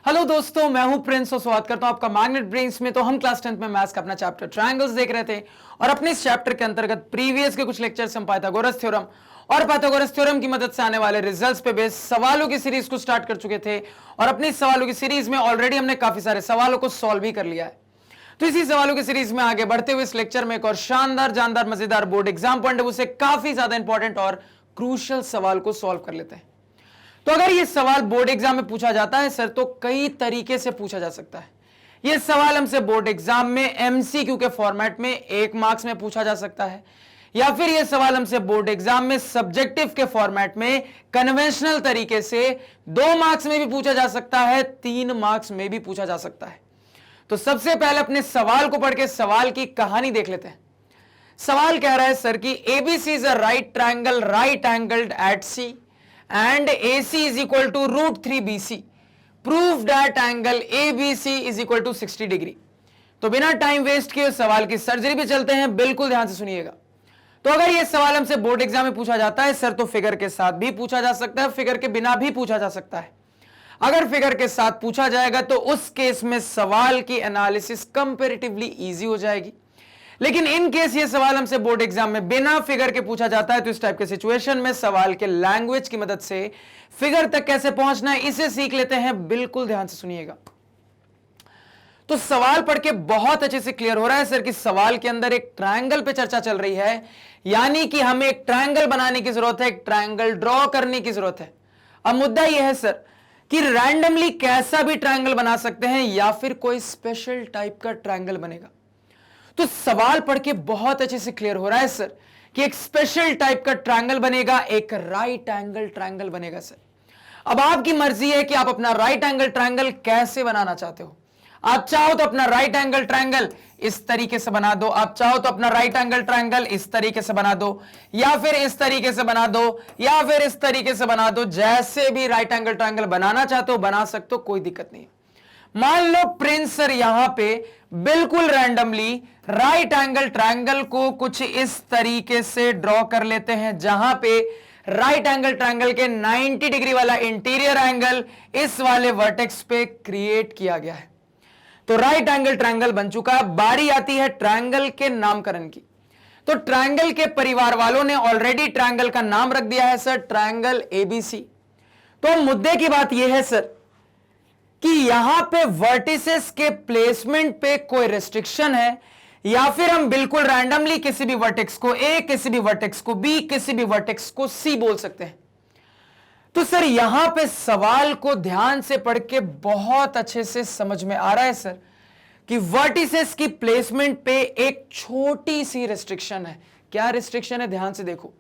Hello दोस्तों, मैं हूं प्रिंस और स्वागत करता हूं आपका मैग्नेट ब्रेन्स में। तो हम क्लास 10th में मैथ्स का अपना चैप्टर ट्रायंगल्स देख रहे थे और अपने इस चैप्टर के अंतर्गत प्रीवियस के कुछ लेक्चर्स हम पाइथागोरस थ्योरम और पाइथागोरस थ्योरम की मदद से आने वाले रिजल्ट्स पे बेस्ड सवालों की सीरीज को स्टार्ट कर चुके थे और अपनी सवालों की सीरीज में ऑलरेडी हमने काफी सारे सवालों को सॉल्व भी कर लिया है। तो इसी सवालों की सीरीज में आगे बढ़ते हुए इस लेक्चर में एक और शानदार जानदार मजेदार बोर्ड एग्जाम पॉइंट है, उसे काफी ज्यादा इंपॉर्टेंट और क्रूशियल सवाल को सॉल्व कर लेते हैं। तो अगर यह सवाल बोर्ड एग्जाम में पूछा जाता है सर, तो कई तरीके से पूछा जा सकता है। यह सवाल हमसे बोर्ड एग्जाम में एमसीक्यू के फॉर्मेट में 1 मार्क्स में पूछा जा सकता है, या फिर यह सवाल हमसे बोर्ड एग्जाम में सब्जेक्टिव के फॉर्मेट में कन्वेंशनल तरीके से 2 मार्क्स में भी पूछा जा सकता है, 3 मार्क्स में भी पूछा जा सकता है। तो सबसे पहले अपने सवाल को पढ़ के सवाल की कहानी देख लेते हैं। सवाल कह रहा है सर कि ABC is a right triangle right angled at C and AC is equal to √3BC. Prove that angle ABC is equal to 60 degree. तो बिना टाइम वेस्ट किए सवाल की सर्जरी पे चलते हैं, बिल्कुल ध्यान से सुनिएगा। तो अगर यह सवाल हमसे बोर्ड एग्जाम में पूछा जाता है सर, तो फिगर के साथ भी पूछा जा सकता है, फिगर के बिना भी पूछा जा सकता है। अगर फिगर के साथ पूछा जाएगा तो उस केस में सवाल की एनालिसिस कंपैरेटिवली इजी हो जाएगी। लेकिन इन केस ये सवाल हमसे बोर्ड एग्जाम में बिना फिगर के पूछा जाता है, तो इस टाइप के सिचुएशन में सवाल के लैंग्वेज की मदद से फिगर तक कैसे पहुंचना है इसे सीख लेते हैं। बिल्कुल ध्यान से सुनिएगा। तो सवाल पढ़ के बहुत अच्छे से क्लियर हो रहा है सर कि सवाल के अंदर एक ट्रायंगल पे चर्चा चल रही है, यानी कि हमें एक ट्रायंगल बनाने की जरूरत है, एक ट्रायंगल ड्रॉ करने की जरूरत है। अब मुद्दा यह है सर कि रैंडमली कैसा भी ट्रायंगल बना सकते हैं या फिर कोई स्पेशल टाइप का ट्रायंगल बनेगा। तो सवाल पढ़ के बहुत अच्छे से क्लियर हो रहा है सर कि एक स्पेशल टाइप का ट्रायंगल बनेगा, एक राइट एंगल ट्रायंगल बनेगा सर। अब आपकी मर्जी है कि आप अपना राइट एंगल ट्रायंगल कैसे बनाना चाहते हो। आप चाहो तो अपना राइट एंगल ट्रायंगल इस तरीके से बना दो, आप चाहो तो अपना राइट एंगल ट्रायंगल इस तरीके से बना दो, या फिर इस तरीके से बना दो, या फिर इस तरीके से बना दो। जैसे भी राइट एंगल ट्रायंगल बनाना चाहते हो बना सकते हो, कोई दिक्कत नहीं है। मान लो प्रिंस सर यहां पे बिल्कुल रैंडमली राइट एंगल ट्रायंगल को कुछ इस तरीके से ड्रॉ कर लेते हैं, जहां पे राइट एंगल ट्रायंगल के 90 डिग्री वाला इंटीरियर एंगल इस वाले वर्टेक्स पे क्रिएट किया गया है। तो राइट एंगल ट्रायंगल बन चुका है। बारी आती है ट्रायंगल के नामकरण की। तो ट्रायंगल के परिवार वालों ने ऑलरेडी ट्रायंगल का नाम रख दिया है सर, ट्रायंगल ABC। तो मुद्दे की बात यह है सर कि यहां पे वर्टिसेस के प्लेसमेंट पे कोई रेस्ट्रिक्शन है, या फिर हम बिल्कुल रैंडमली किसी भी वर्टेक्स को A, किसी भी वर्टेक्स को B, किसी भी वर्टेक्स को C बोल सकते हैं। तो सर यहां पे सवाल को ध्यान से पढ़ के बहुत अच्छे से समझ में आ रहा है सर कि वर्टिसेस की प्लेसमेंट पे एक छोटी सी रेस्ट्रिक्शन है। क्या रेस्ट्रिक्शन है, ध्यान से देखो।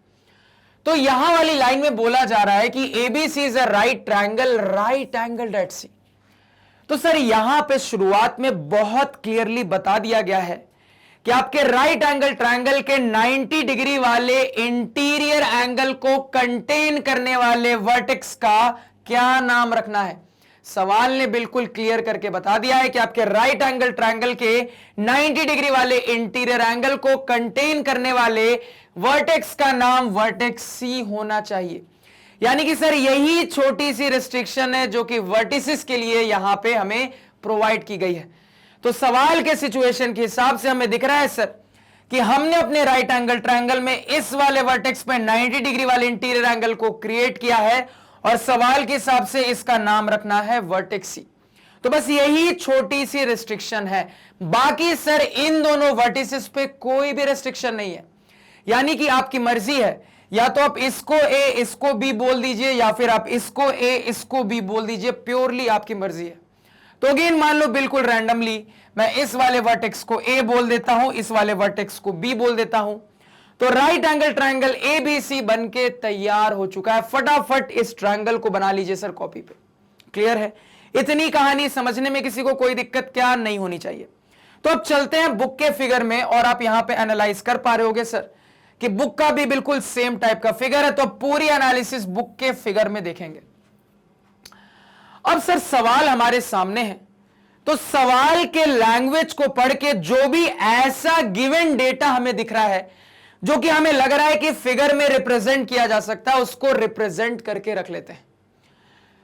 तो यहां वाली लाइन में बोला जा रहा है कि ABC is a right triangle right angled at C। तो सर यहां पे शुरुआत में बहुत क्लियरली बता दिया गया है कि आपके राइट एंगल ट्रायंगल के 90 डिग्री वाले इंटीरियर एंगल को कंटेन करने वाले वर्टेक्स का क्या नाम रखना है। सवाल ने बिल्कुल क्लियर करके बता दिया है कि आपके राइट एंगल ट्रायंगल के 90 डिग्री वाले इंटीरियर एंगल को कंटेन करने वाले वर्टेक्स का नाम वर्टेक्स C होना चाहिए। यानी कि सर यही छोटी सी रेस्ट्रिक्शन है जो कि वर्टिसेस के लिए यहां पे हमें प्रोवाइड की गई है। तो सवाल के सिचुएशन के हिसाब से हमें दिख रहा है सर कि हमने अपने राइट एंगल ट्रायंगल में इस वाले वर्टेक्स पे 90 डिग्री वाले इंटीरियर एंगल को क्रिएट किया है और सवाल के हिसाब से इसका नाम रखना है वर्टेक्स C। तो बस यही छोटी सी रेस्ट्रिक्शन है, बाकी सर इन दोनों वर्टिसेस पे कोई भी रेस्ट्रिक्शन नहीं है। यानी कि आपकी मर्जी है, या तो आप इसको A इसको B बोल दीजिए, या फिर आप इसको A इसको B बोल दीजिए, प्योरली आपकी मर्जी है। तो अगेन मान लो बिल्कुल रैंडमली मैं इस वाले वर्टेक्स को A बोल देता हूं, इस वाले वर्टेक्स को B बोल देता हूं, तो राइट एंगल ट्रायंगल ABC बनके तैयार हो चुका है। फटाफट इस ट्रायंगल को बना लीजिए सर कॉपी पे। क्लियर है? इतनी कहानी समझने में किसी को कोई दिक्कत क्या नहीं होनी चाहिए। तो अब चलते हैं बुक के फिगर में, और आप यहां पे एनालाइज कर पा रहे होगे सर कि बुक का भी बिल्कुल सेम टाइप का फिगर है। तो पूरी एनालिसिस बुक के फिगर में देखेंगे। अब सर सवाल हमारे सामने है, तो सवाल के लैंग्वेज को पढ़ के जो भी ऐसा गिवन डेटा हमें दिख रहा है जो कि हमें लग रहा है कि फिगर में रिप्रेजेंट किया जा सकता है, उसको रिप्रेजेंट करके रख लेते हैं।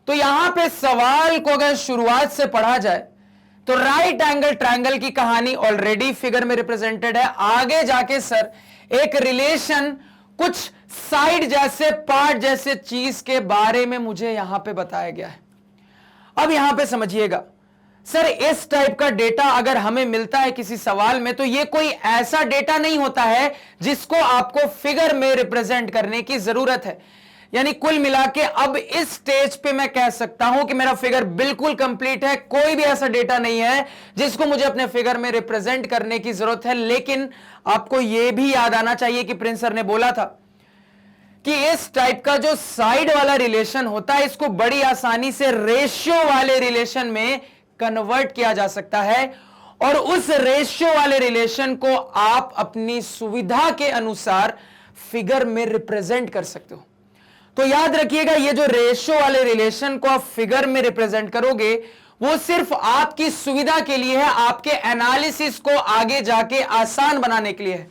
तो यहां पे सवाल को अगर शुरुआत से पढ़ा जाए तो राइट एंगल ट्रायंगल की कहानी ऑलरेडी फिगर में रिप्रेजेंटेड है। आगे जाके सर एक रिलेशन कुछ साइड जैसे पार्ट जैसे चीज के बारे में मुझे यहां पे बताया गया है। अब यहां पे समझिएगा सर, इस टाइप का डेटा अगर हमें मिलता है किसी सवाल में तो ये कोई ऐसा डेटा नहीं होता है जिसको आपको फिगर में रिप्रेजेंट करने की जरूरत है। यानी कुल मिला के अब इस स्टेज पे मैं कह सकता हूं कि मेरा फिगर बिल्कुल कंप्लीट है। कोई भी ऐसा डेटा नहीं है जिसको मुझे अपने फिगर में रिप्रेजेंट करने की जरूरत है। लेकिन आपको यह भी याद आना चाहिए कि प्रिंस सर ने बोला था कि इस टाइप का जो साइड वाला रिलेशन होता है इसको बड़ी आसानी से रेशियो वाले रिलेशन में कन्वर्ट किया जा सकता है और उस रेशियो वाले रिलेशन को आप अपनी सुविधा के अनुसार फिगर में रिप्रेजेंट कर सकते हो। तो याद रखिएगा, ये जो रेशियो वाले रिलेशन को आप फिगर में रिप्रेजेंट करोगे वो सिर्फ आपकी सुविधा के लिए है, आपके एनालिसिस को आगे जाके आसान बनाने के लिए है।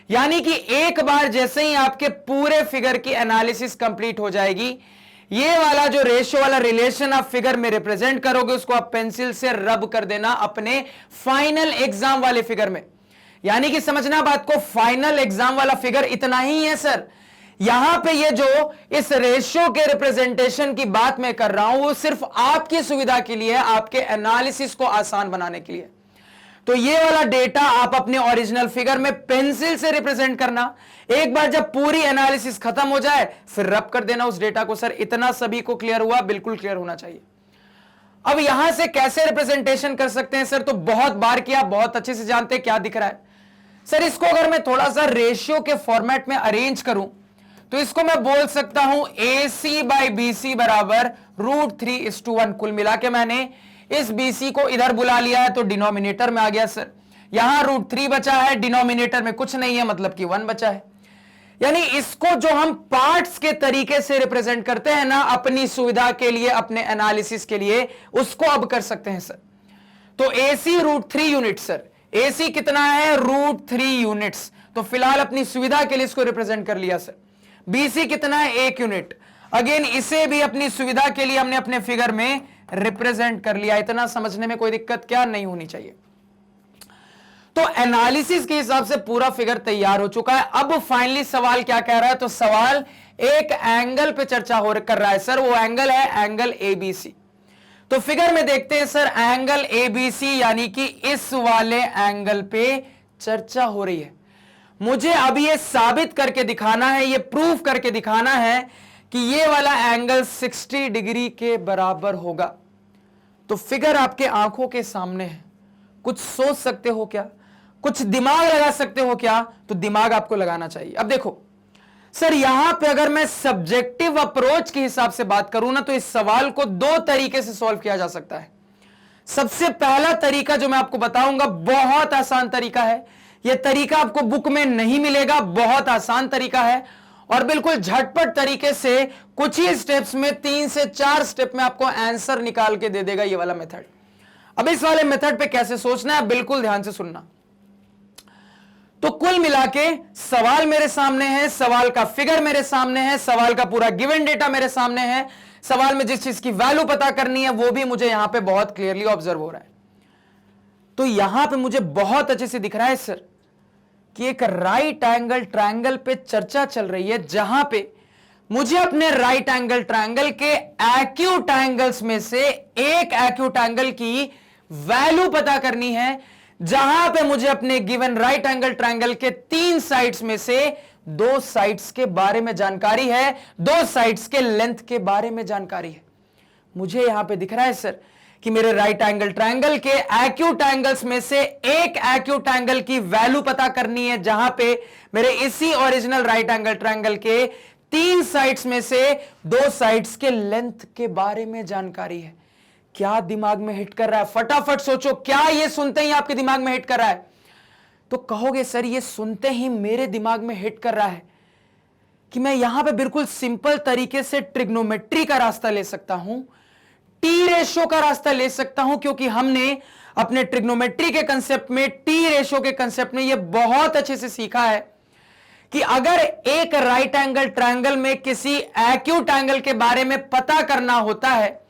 यानी कि एक बार जैसे ही आपके पूरे फिगर की एनालिसिस कंप्लीट हो जाएगी, ये वाला जो रेशियो वाला रिलेशन आप फिगर में रिप्रेजेंट करोगे उसको आप पेंसिल से रब कर देना अपने फाइनल एग्जाम वाले फिगर में। यानी कि समझना बात को, फाइनल एग्जाम वाला फिगर इतना ही है सर। यहां पे ये जो इस रेशियो के रिप्रेजेंटेशन की बात मैं कर रहा हूं वो सिर्फ आपकी सुविधा के लिए है, आपके एनालिसिस को आसान बनाने के लिए। तो ये वाला डेटा आप अपने ओरिजिनल फिगर में पेंसिल से रिप्रेजेंट करना। एक बार जब पूरी एनालिसिस खत्म हो जाए फिर रब कर देना उस डेटा को। सर इतना सभी को क्लियर हुआ? बिल्कुल क्लियर होना चाहिए। अब यहां से कैसे रिप्रेजेंटेशन कर सकते हैं सर? तो बहुत बार किया, बहुत अच्छे से जानते हैं क्या दिख रहा है सर। इसको अगर मैं थोड़ा सा रेशियो के फॉर्मेट में अरेंज करूं तो इसको मैं बोल सकता हूं AC/BC बराबर √3:1। कुल मिला के मैंने इस BC को इधर बुला लिया है तो डिनोमिनेटर में आ गया सर। यहां √3 बचा है, डिनोमिनेटर में कुछ नहीं है मतलब कि 1 बचा है। यानी इसको जो हम पार्ट्स के तरीके से रिप्रेजेंट करते हैं ना अपनी सुविधा के लिए, अपने एनालिसिस के लिए, उसको अब कर सकते हैं सर। तो AC √3 यूनिट सर। AC कितना है? √3 यूनिट्स। तो फिलहाल अपनी सुविधा के लिए इसको रिप्रेजेंट कर लिया सर। BC कितना है? 1 यूनिट। अगेन इसे भी अपनी सुविधा के लिए हमने अपने फिगर में रिप्रेजेंट कर लिया। इतना समझने में कोई दिक्कत क्या नहीं होनी चाहिए। तो एनालिसिस के हिसाब से पूरा फिगर तैयार हो चुका है। अब फाइनली सवाल क्या कह रहा है? तो सवाल एक एंगल पे चर्चा कर रहा है सर। वो एंगल है एंगल ABC। तो फिगर में देखते हैं सर, एंगल ABC यानी कि इस वाले एंगल पे चर्चा हो रही है। मुझे अब ये साबित करके दिखाना है, ये प्रूफ करके दिखाना है कि ये वाला एंगल 60 डिग्री के बराबर होगा। तो फिगर आपके आंखों के सामने है। कुछ सोच सकते हो क्या? कुछ दिमाग लगा सकते हो क्या? तो दिमाग आपको लगाना चाहिए। अब देखो सर, यहां पे अगर मैं सब्जेक्टिव अप्रोच के हिसाब से बात करूं ना तो इस सवाल को 2 तरीके से सॉल्व किया जा सकता है। सबसे पहला तरीका जो मैं आपको बताऊंगा बहुत आसान तरीका है। यह तरीका आपको बुक में नहीं मिलेगा, बहुत आसान तरीका है और बिल्कुल झटपट तरीके से कुछ ही स्टेप्स में 3 से 4 स्टेप में आपको आंसर निकाल के दे देगा ये वाला मेथड। अब इस वाले मेथड पे कैसे सोचना है बिल्कुल ध्यान से सुनना। तो कुल मिला के सवाल मेरे सामने है, सवाल का फिगर मेरे सामने है, सवाल का पूरा गिवन डेटा मेरे सामने है, सवाल में जिस चीज की वैल्यू पता करनी है वो भी मुझे यहां पे बहुत क्लियरली ऑब्जर्व हो रहा है। तो यहां पे मुझे बहुत अच्छे से दिख रहा है सर कि एक राइट एंगल ट्रायंगल पे चर्चा चल रही है, जहां पे मुझे अपने राइट एंगल ट्रायंगल के एक्यूट एंगल्स में से एक एक्यूट एंगल की वैल्यू पता करनी है, जहां पे मुझे अपने गिवन राइट एंगल ट्रायंगल के 3 साइड्स में से 2 साइड्स के बारे में जानकारी है, 2 साइड्स के लेंथ के बारे में जानकारी है। मुझे यहां पे दिख रहा है सर कि मेरे राइट एंगल ट्रायंगल के एक्यूट एंगल्स में से एक एक्यूट एंगल की वैल्यू पता करनी है, जहां पे मेरे इसी ओरिजिनल राइट एंगल ट्रायंगल के 3 साइड्स में से 2 साइड्स के लेंथ के बारे में जानकारी है। क्या दिमाग में हिट कर रहा है? फटाफट सोचो, क्या ये सुनते ही आपके दिमाग में हिट कर रहा है? तो कहोगे सर ये सुनते ही मेरे दिमाग में हिट कर रहा है कि मैं यहां पे बिल्कुल सिंपल तरीके से ट्रिग्नोमेट्री का रास्ता ले सकता हूं, टी रेशियो का रास्ता ले सकता हूं, क्योंकि हमने अपने ट्रिग्नोमेट्री के कंसेप्ट में, टी रेशियो के कंसेप्ट में यह बहुत अच्छे से सीखा है कि अगर एक राइट एंगल ट्रायंगल में किसी एक्यूट एंगल के बारे में पता करना होता है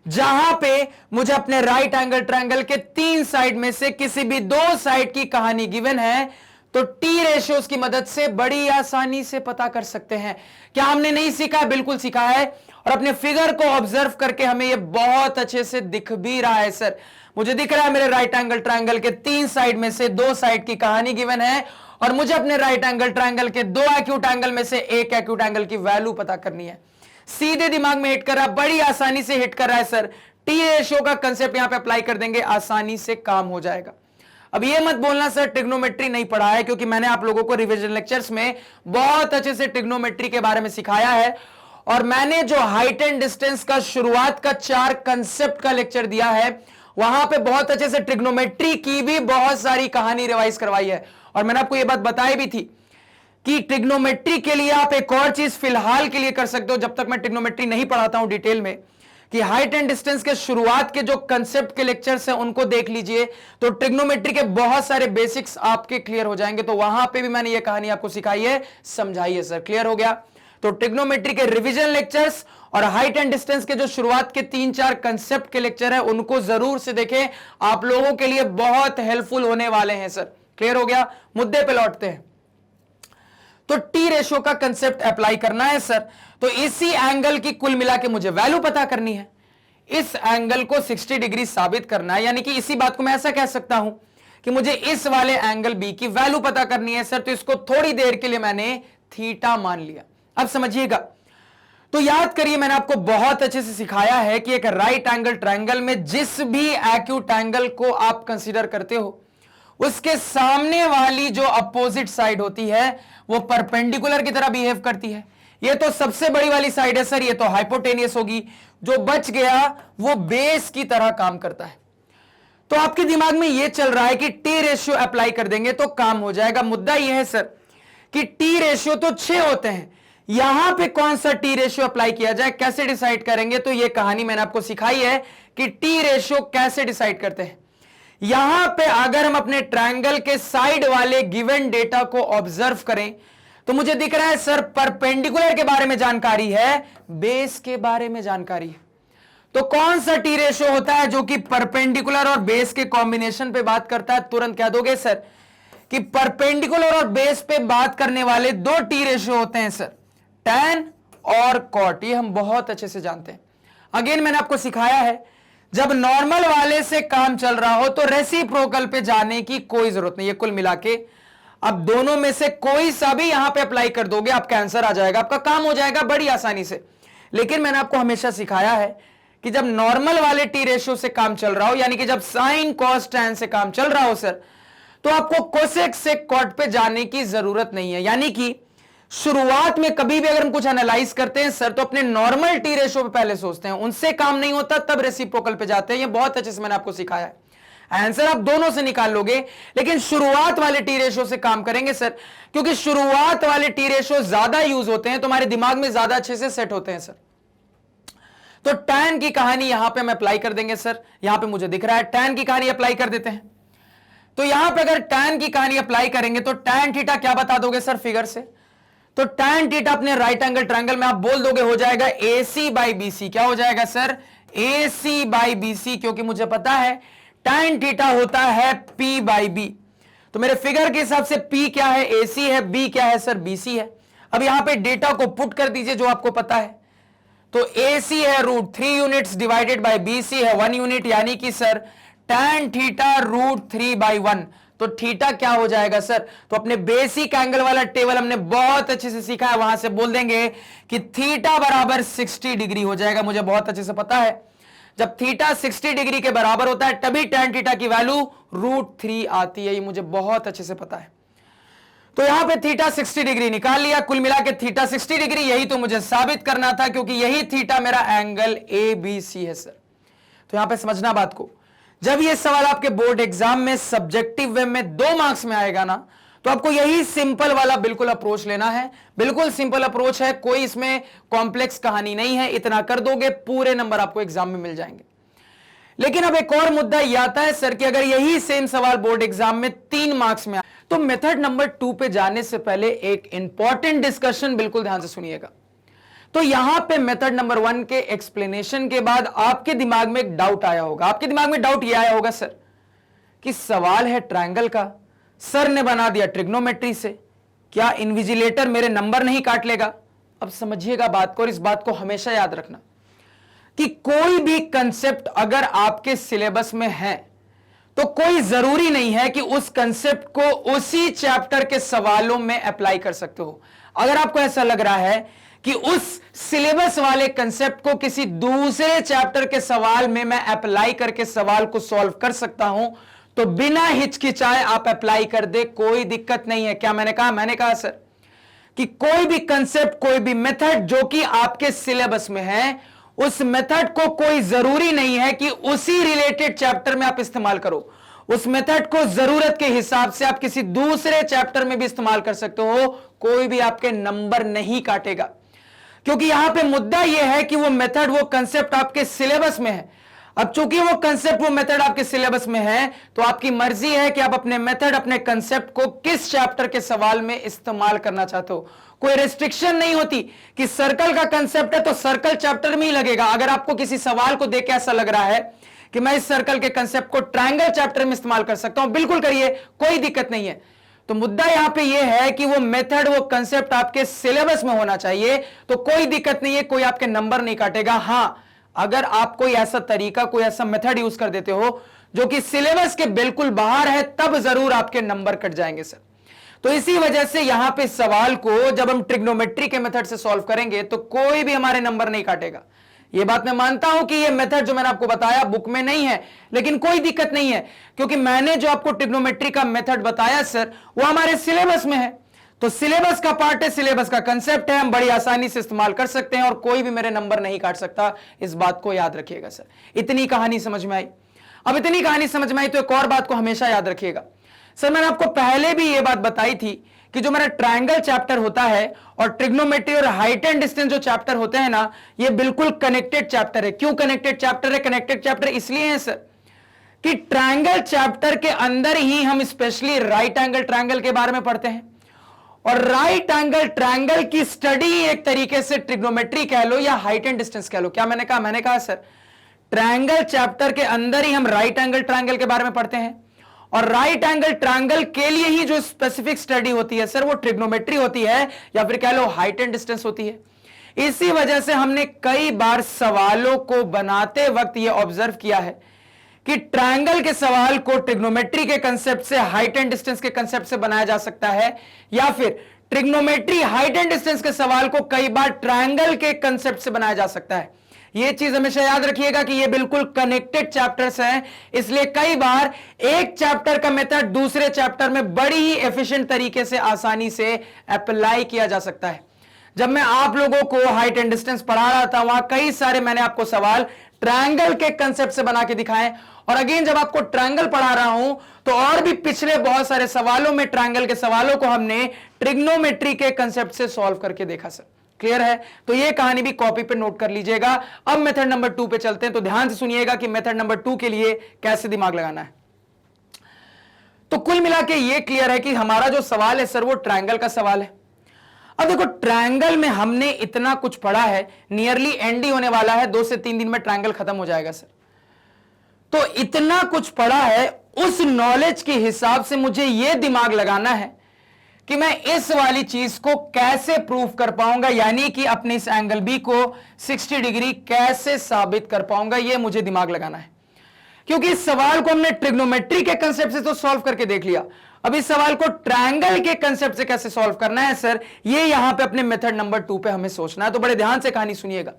जहां पे मुझे अपने राइट एंगल ट्रायंगल के 3 साइड में से किसी भी 2 साइड की कहानी गिवन है, तो टी रेशियोज की मदद से बड़ी आसानी से पता कर सकते हैं। क्या हमने नहीं सीखा है? बिल्कुल सीखा है, और अपने फिगर को ऑब्जर्व करके हमें यह बहुत अच्छे से दिख भी रहा है। सर मुझे दिख रहा है मेरे राइट एंगल ट्रायंगल के 3 साइड में से 2 साइड की कहानी गिवन है, और मुझे अपने राइट एंगल ट्रायंगल के 2 एक्यूट एंगल में से 1 एक्यूट एंगल की वैल्यू पता करनी है। सीधे दिमाग में हिट कर रहा है, बड़ी आसानी से हिट कर रहा है। सर टी रेशियो का कंसेप्ट यहां पे अप्लाई कर देंगे, आसानी से काम हो जाएगा। अब ये मत बोलना सर ट्रिग्नोमेट्री नहीं पढ़ा है, क्योंकि मैंने आप लोगों को रिवीजन लेक्चर्स में बहुत अच्छे से ट्रिग्नोमेट्री के बारे में सिखाया है, और मैंने जो हाइट एंड डिस्टेंस का शुरुआत का 4 कंसेप्ट का लेक्चर दिया है, वहां पे बहुत अच्छे से ट्रिग्नोमेट्री की भी बहुत सारी कहानी रिवाइज करवाई है। और मैंने आपको यह बात बताई भी थी कि ट्रिग्नोमेट्री के लिए आप एक और चीज फिलहाल के लिए कर सकते हो, जब तक मैं ट्रिग्नोमेट्री नहीं पढ़ाता हूं डिटेल में, कि हाइट एंड डिस्टेंस के शुरुआत के जो कंसेप्ट के लेक्चर्स हैं उनको देख लीजिए, तो ट्रिग्नोमेट्री के बहुत सारे बेसिक्स आपके क्लियर हो जाएंगे। तो वहां पे भी मैंने ये कहानी आपको सिखाई है, समझाई है। सर क्लियर हो गया? तो ट्रिग्नोमेट्री के रिवीजन लेक्चर्स और हाइट एंड डिस्टेंस के जो शुरुआत के 3-4 कंसेप्ट के लेक्चर है, उनको जरूर से देखें, आप लोगों के लिए बहुत हेल्पफुल होने वाले हैं। सर क्लियर हो गया? मुद्दे पे लौटते हैं। तो टी रेशियो का कंसेप्ट अप्लाई करना है सर, तो इसी एंगल की कुल मिला के मुझे वैल्यू पता करनी है। इस एंगल को 60 डिग्री साबित करना है, यानी कि इसी बात को मैं ऐसा कह सकता हूं कि मुझे इस वाले एंगल बी की वैल्यू पता करनी है सर, तो इसको थोड़ी देर के लिए मैंने थीटा मान लिया। अब समझिएगा, तो याद करिए मैंने आपको बहुत अच्छे से सिखाया है कि एक राइट एंगल ट्रायंगल में जिस भी एक्यूट एंगल को आप कंसीडर करते हो, उसके सामने वाली जो अपोजिट साइड होती है वो परपेंडिकुलर की तरह बिहेव करती है। ये तो सबसे बड़ी वाली साइड है सर, ये तो हाइपोटेनियस होगी, जो बच गया वो बेस की तरह काम करता है। तो आपके दिमाग में ये चल रहा है कि टी रेशियो अप्लाई कर देंगे तो काम हो जाएगा। मुद्दा यह है सर कि टी रेशियो तो 6 होते हैं, यहां पे कौन सा टी रेशियो अप्लाई किया जाए, कैसे डिसाइड करेंगे? तो ये कहानी मैंने आपको सिखाई है कि टी रेशियो कैसे डिसाइड करते हैं। यहां पे अगर हम अपने ट्रायंगल के साइड वाले गिवन डेटा को ऑब्जर्व करें, तो मुझे दिख रहा है सर परपेंडिकुलर के बारे में जानकारी है, बेस के बारे में जानकारी है। तो कौन सा टी रेशियो होता है जो कि परपेंडिकुलर और बेस के कॉम्बिनेशन पे बात करता है? तुरंत कह दोगे सर कि परपेंडिकुलर और बेस पे बात करने वाले 2 टी रेशियो होते हैं सर, tan और cot। ये हम बहुत अच्छे से जानते हैं। अगेन मैंने आपको सिखाया है, जब नॉर्मल वाले से काम चल रहा हो तो रेसिप्रोकल पे जाने की कोई जरूरत नहीं है। कुल मिला के अब दोनों में से कोई सा भी यहां पे अप्लाई कर दोगे, आपका आंसर आ जाएगा, आपका काम हो जाएगा बड़ी आसानी से। लेकिन मैंने आपको हमेशा सिखाया है कि जब नॉर्मल वाले टी रेशियो से काम चल रहा हो, यानी कि जब साइन कॉस टैन से काम चल रहा हो सर, तो आपको कोसेक से कॉट पे जाने की जरूरत नहीं है। यानी कि शुरुआत में कभी भी अगर हम कुछ एनालाइज करते हैं सर, तो अपने नॉर्मल टी रेशियो पे पहले सोचते हैं, उनसे काम नहीं होता तब रेसिप्रोकल पे जाते हैं। ये बहुत अच्छे से मैंने आपको सिखाया है। आंसर आप दोनों से निकाल लोगे, लेकिन शुरुआत वाले टी रेशियो से काम करेंगे सर, क्योंकि शुरुआत वाले टी रेशियो ज्यादा यूज होते हैं, तुम्हारे दिमाग में ज्यादा अच्छे से सेट होते हैं सर। तो टैन की कहानी यहां पे हम अप्लाई कर देंगे सर। यहां पे मुझे दिख रहा है टैन की कहानी अप्लाई कर देते हैं। तो यहां पे अगर टैन की कहानी अप्लाई करेंगे तो टैन थीटा क्या बता दोगे सर फिगर से? तो टैन थीटा अपने राइट एंगल ट्रायंगल में आप बोल दोगे हो जाएगा AC बाई BC। क्या हो जाएगा सर? AC बाई BC, क्योंकि मुझे पता है टैन थीटा होता है P बाई B। तो मेरे फिगर के हिसाब से P क्या है? AC है, B क्या है सर? BC है। अब यहां पे डेटा को पुट कर दीजिए जो आपको पता है। तो AC है √3 यूनिट्स डिवाइडेड बाय BC है 1 यूनिट, यानी कि सर tan थीटा √3 बाई 1। तो थीटा क्या हो जाएगा सर? तो अपने बेसिक एंगल वाला टेबल हमने बहुत अच्छे से सीखा है, वहां से बोल देंगे कि थीटा बराबर 60 डिग्री हो जाएगा। मुझे बहुत अच्छे से पता है जब थीटा 60 डिग्री के बराबर होता है तभी tan थीटा की वैल्यू √3 आती है। ये मुझे बहुत अच्छे से पता है। तो यहां पे थीटा 60 डिग्री निकाल लिया। कुल मिला के थीटा 60 डिग्री, यही तो मुझे साबित करना था, क्योंकि यही थीटा मेरा एंगल ABC है सर। तो यहां पे समझना बात को, जब ये सवाल आपके बोर्ड एग्जाम में सब्जेक्टिव वे में 2 मार्क्स में आएगा ना, तो आपको यही सिंपल वाला बिल्कुल अप्रोच लेना है। बिल्कुल सिंपल अप्रोच है, कोई इसमें कॉम्प्लेक्स कहानी नहीं है। इतना कर दोगे पूरे नंबर आपको एग्जाम में मिल जाएंगे। लेकिन अब एक और मुद्दा यह आता है सर कि अगर यही सेम सवाल बोर्ड एग्जाम में 3 मार्क्स में, तो मेथड नंबर 2 पे जाने से पहले एक इंपॉर्टेंट डिस्कशन बिल्कुल ध्यान से सुनिएगा। तो यहां पे मेथड नंबर 1 के एक्सप्लेनेशन के बाद आपके दिमाग में एक डाउट आया होगा। आपके दिमाग में डाउट यह आया होगा सर कि सवाल है ट्रायंगल का, सर ने बना दिया ट्रिग्नोमेट्री से, क्या इन्विजिलेटर मेरे नंबर नहीं काट लेगा? अब समझिएगा बात को, और इस बात को हमेशा याद रखना कि कोई भी कंसेप्ट अगर आपके सिलेबस में है तो कोई जरूरी नहीं है कि उस कंसेप्ट को उसी चैप्टर के सवालों में अप्लाई कर सकते हो। अगर आपको ऐसा लग रहा है कि उस सिलेबस वाले कंसेप्ट को किसी दूसरे चैप्टर के सवाल में मैं अप्लाई करके सवाल को सॉल्व कर सकता हूं, तो बिना हिचकिचाए आप अप्लाई कर दे, कोई दिक्कत नहीं है। क्या मैंने कहा? मैंने कहा सर कि कोई भी कंसेप्ट, कोई भी मेथड जो कि आपके सिलेबस में है, उस मेथड को कोई जरूरी नहीं है कि उसी रिलेटेड चैप्टर में आप इस्तेमाल करो। उस मेथड को जरूरत के हिसाब से आप किसी दूसरे चैप्टर में भी इस्तेमाल कर सकते हो, कोई भी आपके नंबर नहीं काटेगा। क्योंकि यहां पे मुद्दा यह है कि वो मेथड, वो कंसेप्ट आपके सिलेबस में है। अब चूंकि वो कंसेप्ट, वो मेथड आपके सिलेबस में है, तो आपकी मर्जी है कि आप अपने मेथड, अपने कंसेप्ट को किस चैप्टर के सवाल में इस्तेमाल करना चाहते हो। कोई रेस्ट्रिक्शन नहीं होती कि सर्कल का कंसेप्ट है तो सर्कल चैप्टर में ही लगेगा। अगर आपको किसी सवाल को देख के ऐसा लग रहा है कि मैं इस सर्कल के कंसेप्ट को ट्रायंगल चैप्टर में इस्तेमाल कर सकता हूं, बिल्कुल करिए, कोई दिक्कत नहीं है। तो मुद्दा यहां पे यह है कि वो मेथड, वो कंसेप्ट आपके सिलेबस में होना चाहिए, तो कोई दिक्कत नहीं है, कोई आपके नंबर नहीं काटेगा। हां, अगर आप कोई ऐसा तरीका, कोई ऐसा मेथड यूज कर देते हो जो कि सिलेबस के बिल्कुल बाहर है, तब जरूर आपके नंबर कट जाएंगे सर। तो इसी वजह से यहां पे सवाल को जब हम ट्रिग्नोमेट्री के मेथड से सॉल्व करेंगे तो कोई भी हमारे नंबर नहीं काटेगा। यह बात मैं मानता हूं कि यह मेथड जो मैंने आपको बताया बुक में नहीं है, लेकिन कोई दिक्कत नहीं है, क्योंकि मैंने जो आपको ट्रिग्नोमेट्री का मेथड बताया सर, वो हमारे सिलेबस में है। तो सिलेबस का पार्ट है, सिलेबस का कंसेप्ट है, हम बड़ी आसानी से इस्तेमाल कर सकते हैं और कोई भी मेरे नंबर नहीं काट सकता। इस बात को याद रखिएगा सर। इतनी कहानी समझ में आई? अब इतनी कहानी समझ में आई तो एक और बात को हमेशा याद रखिएगा सर। मैंने आपको पहले भी यह बात बताई थी कि जो मेरा ट्रायंगल चैप्टर होता है और ट्रिग्नोमेट्री और हाइट एंड डिस्टेंस जो चैप्टर होते हैं ना, ये बिल्कुल कनेक्टेड चैप्टर है। क्यों कनेक्टेड चैप्टर है? कनेक्टेड चैप्टर इसलिए है सर कि ट्रायंगल चैप्टर के अंदर ही हम स्पेशली राइट एंगल ट्रायंगल के बारे में पढ़ते हैं, और राइट एंगल ट्रायंगल की स्टडी एक तरीके से ट्रिग्नोमेट्री कह लो या हाइट एंड डिस्टेंस कह लो। क्या मैंने कहा? मैंने कहा सर ट्रायंगल चैप्टर के अंदर ही हम राइट एंगल ट्रायंगल के बारे में पढ़ते हैं, और राइट एंगल ट्रायंगल के लिए ही जो स्पेसिफिक स्टडी होती है सर, वो ट्रिग्नोमेट्री होती है, या फिर कह लो हाइट एंड डिस्टेंस होती है। इसी वजह से हमने कई बार सवालों को बनाते वक्त यह ऑब्जर्व किया है कि ट्रायंगल के सवाल को ट्रिग्नोमेट्री के कंसेप्ट से, हाइट एंड डिस्टेंस के कंसेप्ट से बनाया जा सकता है, या फिर ट्रिग्नोमेट्री हाइट एंड डिस्टेंस के सवाल को कई बार ट्रायंगल के कंसेप्ट से बनाया जा सकता है। यह चीज हमेशा याद रखिएगा कि ये बिल्कुल कनेक्टेड चैप्टर्स हैं, इसलिए कई बार एक चैप्टर का मेथड दूसरे चैप्टर में बड़ी ही एफिशिएंट तरीके से, आसानी से अप्लाई किया जा सकता है। जब मैं आप लोगों को हाइट एंड डिस्टेंस पढ़ा रहा था, वहां कई सारे मैंने आपको सवाल ट्रायंगल के कंसेप्ट से बना के दिखाएं, और अगेन जब आपको ट्रायंगल पढ़ा रहा हूं तो और भी पिछले बहुत सारे सवालों में ट्रायंगल के सवालों को हमने ट्रिग्नोमेट्री के कंसेप्ट से सॉल्व करके देखा सर। क्लियर है? तो ये कहानी भी कॉपी पे नोट कर लीजिएगा। अब मेथड नंबर 2 पे चलते हैं, तो ध्यान से सुनिएगा कि मेथड नंबर 2 के लिए कैसे दिमाग लगाना है। तो कुल मिला के ये क्लियर है कि हमारा जो सवाल है सर, वो ट्रायंगल का सवाल है। अब देखो, ट्रायंगल में हमने इतना कुछ पढ़ा है, नियरली एंड ही होने वाला है, 2 से 3 दिन में ट्रायंगल खत्म हो जाएगा सर। तो इतना कुछ पढ़ा है, उस नॉलेज के हिसाब से मुझे यह दिमाग लगाना है कि मैं इस वाली चीज को कैसे प्रूव कर पाऊंगा, यानी कि अपने इस एंगल बी को 60 डिग्री कैसे साबित कर पाऊंगा, यह मुझे दिमाग लगाना है। क्योंकि इस सवाल को हमने ट्रिग्नोमेट्री के कंसेप्ट से तो सॉल्व करके देख लिया, अब इस सवाल को ट्रायंगल के कंसेप्ट से कैसे सॉल्व करना है सर, ये यहां पे अपने मेथड नंबर 2 पे हमें सोचना है। तो बड़े ध्यान से कहानी सुनिएगा।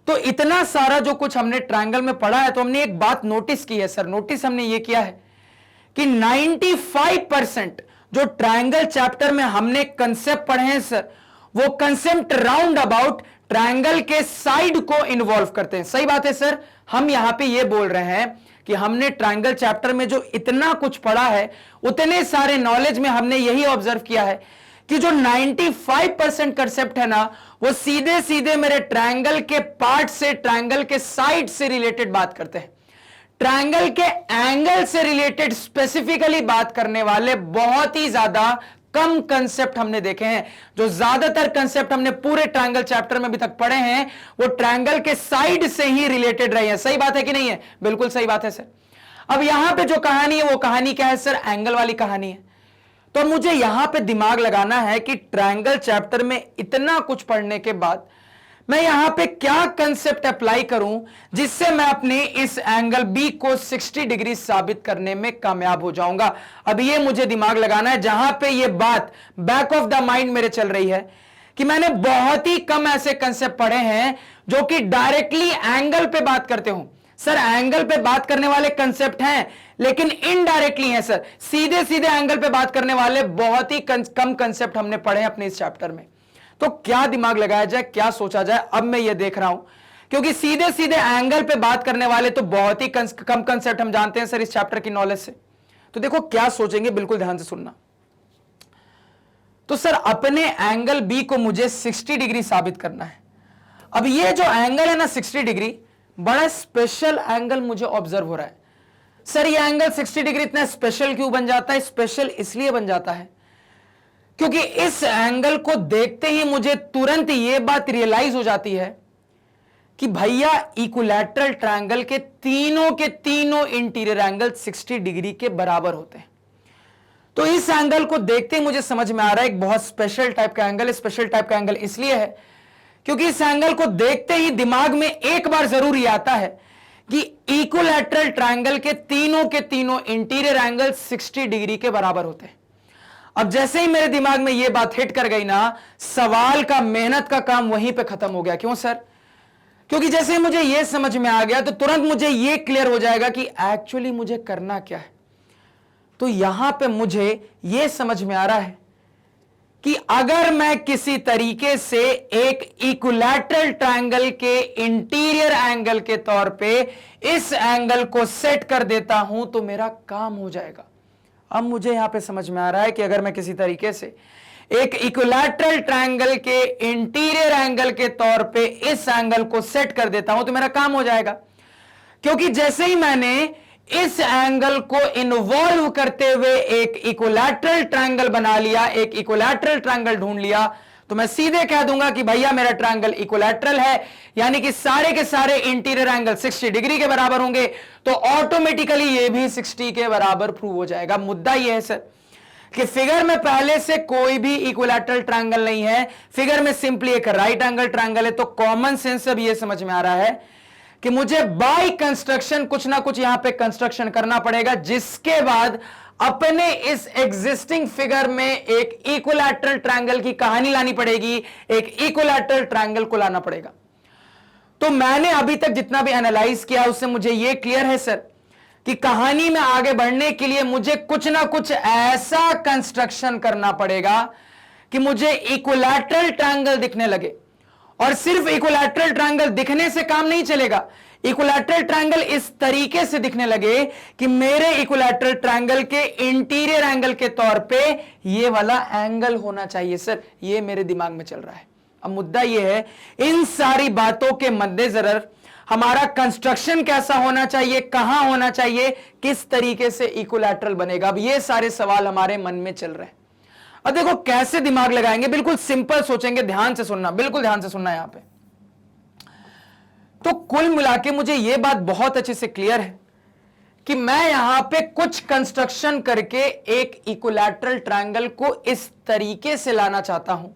तो इतना सारा जो कुछ हमने ट्रायंगल में पढ़ा है, तो हमने एक बात नोटिस की है सर। नोटिस हमने ये किया है कि 95% जो ट्रायंगल चैप्टर में हमने कंसेप्ट पढ़े हैं सर, वो कंसेप्ट राउंड अबाउट ट्रायंगल के साइड को इन्वॉल्व करते हैं। सही बात है सर। हम यहां पे ये बोल रहे हैं कि हमने ट्रायंगल चैप्टर में जो इतना कुछ पढ़ा है, उतने सारे नॉलेज में हमने यही ऑब्जर्व किया है कि जो 95% कंसेप्ट है ना, वो सीधे सीधे मेरे ट्रायंगल के पार्ट से, ट्रायंगल के साइड से रिलेटेड बात करते हैं। ट्रायंगल के एंगल से रिलेटेड स्पेसिफिकली बात करने वाले बहुत ही ज्यादा कम कंसेप्ट हमने देखे हैं। जो ज्यादातर कंसेप्ट हमने पूरे ट्रायंगल चैप्टर में अभी तक पढ़े हैं वो ट्रायंगल के साइड से ही रिलेटेड रहे हैं। सही बात है कि नहीं है? बिल्कुल सही बात है सर। अब यहां पे जो कहानी है वो कहानी क्या है सर? एंगल वाली कहानी है। तो मुझे यहां पे दिमाग लगाना है कि ट्रायंगल चैप्टर में इतना कुछ पढ़ने के बाद मैं यहां पे क्या कंसेप्ट अप्लाई करूं जिससे मैं अपने इस एंगल बी को 60 डिग्री साबित करने में कामयाब हो जाऊंगा। अब ये मुझे दिमाग लगाना है। जहां पे ये बात बैक ऑफ द माइंड मेरे चल रही है कि मैंने बहुत ही कम ऐसे कंसेप्ट पढ़े हैं जो कि डायरेक्टली एंगल पे बात करते हो। सर एंगल पे बात करने वाले कंसेप्ट हैं लेकिन इनडायरेक्टली हैं सर, सीधे सीधे एंगल पे बात करने वाले बहुत ही कम कंसेप्ट हमने पढ़े हैं अपने इस चैप्टर में। तो क्या दिमाग लगाया जाए, क्या सोचा जाए, अब मैं ये देख रहा हूं क्योंकि सीधे सीधे एंगल पे बात करने वाले तो बहुत ही कम कंसेप्ट हम जानते हैं सर इस चैप्टर की नॉलेज से। तो देखो क्या सोचेंगे, बिल्कुल ध्यान से सुनना। तो सर अपने एंगल बी को मुझे 60 डिग्री साबित करना है। अब ये जो एंगल है ना 60 डिग्री, बड़ा स्पेशल एंगल मुझे ऑब्जर्व हो रहा है। सर ये एंगल 60 डिग्री इतना स्पेशल क्यों बन जाता है? स्पेशल इसलिए बन जाता है क्योंकि इस एंगल को देखते ही मुझे तुरंत यह बात रियलाइज हो जाती है कि भैया इक्विलैटरल ट्रायंगल के तीनों इंटीरियर एंगल 60 डिग्री के बराबर होते हैं। तो इस एंगल को देखते ही मुझे समझ में आ रहा है एक बहुत स्पेशल टाइप का एंगल है। स्पेशल टाइप का एंगल इसलिए है क्योंकि इस एंगल को देखते ही दिमाग में एक बार जरूर ये आता है कि इक्विलैटरल ट्रायंगल के तीनों इंटीरियर एंगल 60 डिग्री के बराबर होते हैं। अब जैसे ही मेरे दिमाग में यह बात हिट कर गई ना, सवाल का मेहनत का काम वहीं पे खत्म हो गया। क्यों सर? क्योंकि जैसे ही मुझे यह समझ में आ गया तो तुरंत मुझे यह क्लियर हो जाएगा कि एक्चुअली मुझे करना क्या है। तो यहां पे मुझे यह समझ में आ रहा है कि अगर मैं किसी तरीके से एक इक्विलैटरल ट्रायंगल के इंटीरियर एंगल के तौर पे इस एंगल को सेट कर देता हूं तो मेरा काम हो जाएगा। अब मुझे यहां पे समझ में आ रहा है कि अगर मैं किसी तरीके से एक इक्विलैटरल ट्रायंगल के इंटीरियर एंगल के तौर पे इस एंगल को सेट कर देता हूं तो मेरा काम हो जाएगा। क्योंकि जैसे ही मैंने इस एंगल को इन्वॉल्व करते हुए एक इक्विलैटरल ट्रायंगल बना लिया, एक इक्विलैटरल ट्रायंगल ढूंढ लिया, तो मैं सीधे कह दूंगा कि भैया मेरा ट्रायंगल इक्विलैटरल है, यानी कि सारे के सारे इंटीरियर एंगल 60 डिग्री के बराबर होंगे। तो ऑटोमेटिकली ये भी 60 के बराबर प्रूव हो जाएगा। मुद्दा ये है सर कि फिगर में पहले से कोई भी इक्विलैटरल ट्रायंगल नहीं है, फिगर में सिंपली एक राइट एंगल ट्रायंगल है। तो कॉमन सेंस से भी ये समझ में आ रहा है कि मुझे बाय कंस्ट्रक्शन कुछ ना कुछ यहां पे कंस्ट्रक्शन करना पड़ेगा, जिसके बाद अपने इस एग्जिस्टिंग फिगर में एक इक्विलैटरल ट्रायंगल की कहानी लानी पड़ेगी, एक इक्विलैटरल ट्रायंगल को लाना पड़ेगा। तो मैंने अभी तक जितना भी एनालाइज किया उससे मुझे यह क्लियर है सर कि कहानी में आगे बढ़ने के लिए मुझे कुछ ना कुछ ऐसा कंस्ट्रक्शन करना पड़ेगा कि मुझे इक्विलैटरल ट्रायंगल दिखने लगे। और सिर्फ इक्विलैटरल ट्रायंगल दिखने से काम नहीं चलेगा, इक्विलैटरल ट्रायंगल इस तरीके से दिखने लगे कि मेरे इक्विलैटरल ट्रायंगल के इंटीरियर एंगल के तौर पे ये वाला एंगल होना चाहिए सर। ये मेरे दिमाग में चल रहा है। अब मुद्दा ये है, इन सारी बातों के मद्देनजर हमारा कंस्ट्रक्शन कैसा होना चाहिए, कहां होना चाहिए, किस तरीके से इक्विलैटरल बनेगा, अब ये सारे सवाल हमारे मन में चल रहे हैं। अब देखो कैसे दिमाग लगाएंगे, बिल्कुल सिंपल सोचेंगे। ध्यान से सुनना, बिल्कुल ध्यान से सुनना यहां पे। तो कुल मिला के मुझे यह बात बहुत अच्छे से क्लियर है कि मैं यहां पे कुछ कंस्ट्रक्शन करके एक इक्विलैटरल ट्रायंगल को इस तरीके से लाना चाहता हूं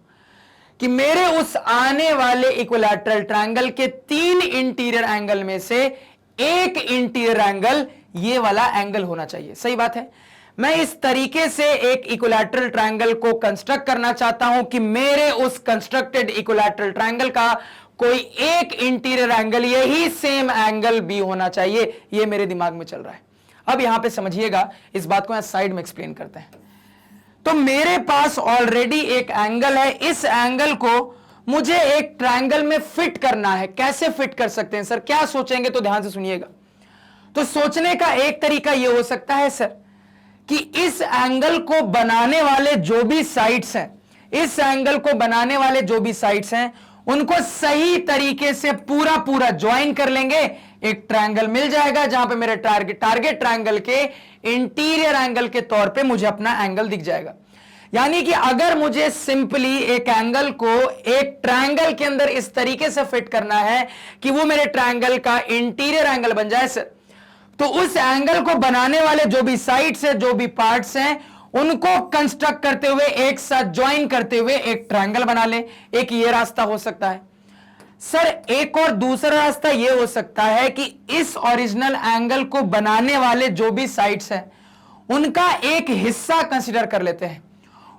कि मेरे उस आने वाले इक्विलैटरल ट्रायंगल के 3 इंटीरियर एंगल में से एक इंटीरियर एंगल ये वाला एंगल होना चाहिए। सही बात है। मैं इस तरीके से एक इक्विलैटरल ट्रायंगल को कंस्ट्रक्ट करना चाहता हूं कि मेरे उस कंस्ट्रक्टेड इक्विलैटरल ट्रायंगल का कोई एक इंटीरियर एंगल यही सेम एंगल भी होना चाहिए। यह मेरे दिमाग में चल रहा है। अब यहां पे समझिएगा, इस बात को यहां साइड में एक्सप्लेन करते हैं। तो मेरे पास ऑलरेडी एक एंगल है, इस एंगल को मुझे एक ट्रायंगल में फिट करना है। कैसे फिट कर सकते हैं सर, क्या सोचेंगे? तो ध्यान से सुनिएगा। तो सोचने का एक तरीका यह हो सकता है सर कि इस एंगल को बनाने वाले जो भी साइड्स हैं, इस एंगल को बनाने वाले जो भी साइड्स हैं उनको सही तरीके से पूरा ज्वाइन कर लेंगे, एक ट्रायंगल मिल जाएगा जहां पे मेरे टारगेट ट्रायंगल के इंटीरियर एंगल के तौर पे मुझे अपना एंगल दिख जाएगा। यानी कि अगर मुझे सिंपली एक एंगल को एक ट्रायंगल के अंदर इस तरीके से फिट करना है कि वो मेरे ट्रायंगल का इंटीरियर एंगल बन जाए सर, तो उस एंगल को बनाने वाले जो भी साइड्स हैं, जो भी पार्ट्स हैं, उनको कंस्ट्रक्ट करते हुए एक साथ ज्वाइन करते हुए एक ट्रायंगल बना ले। एक ये रास्ता हो सकता है सर। एक और दूसरा रास्ता यह हो सकता है कि इस ओरिजिनल एंगल को बनाने वाले जो भी साइड्स हैं उनका एक हिस्सा कंसीडर कर लेते हैं,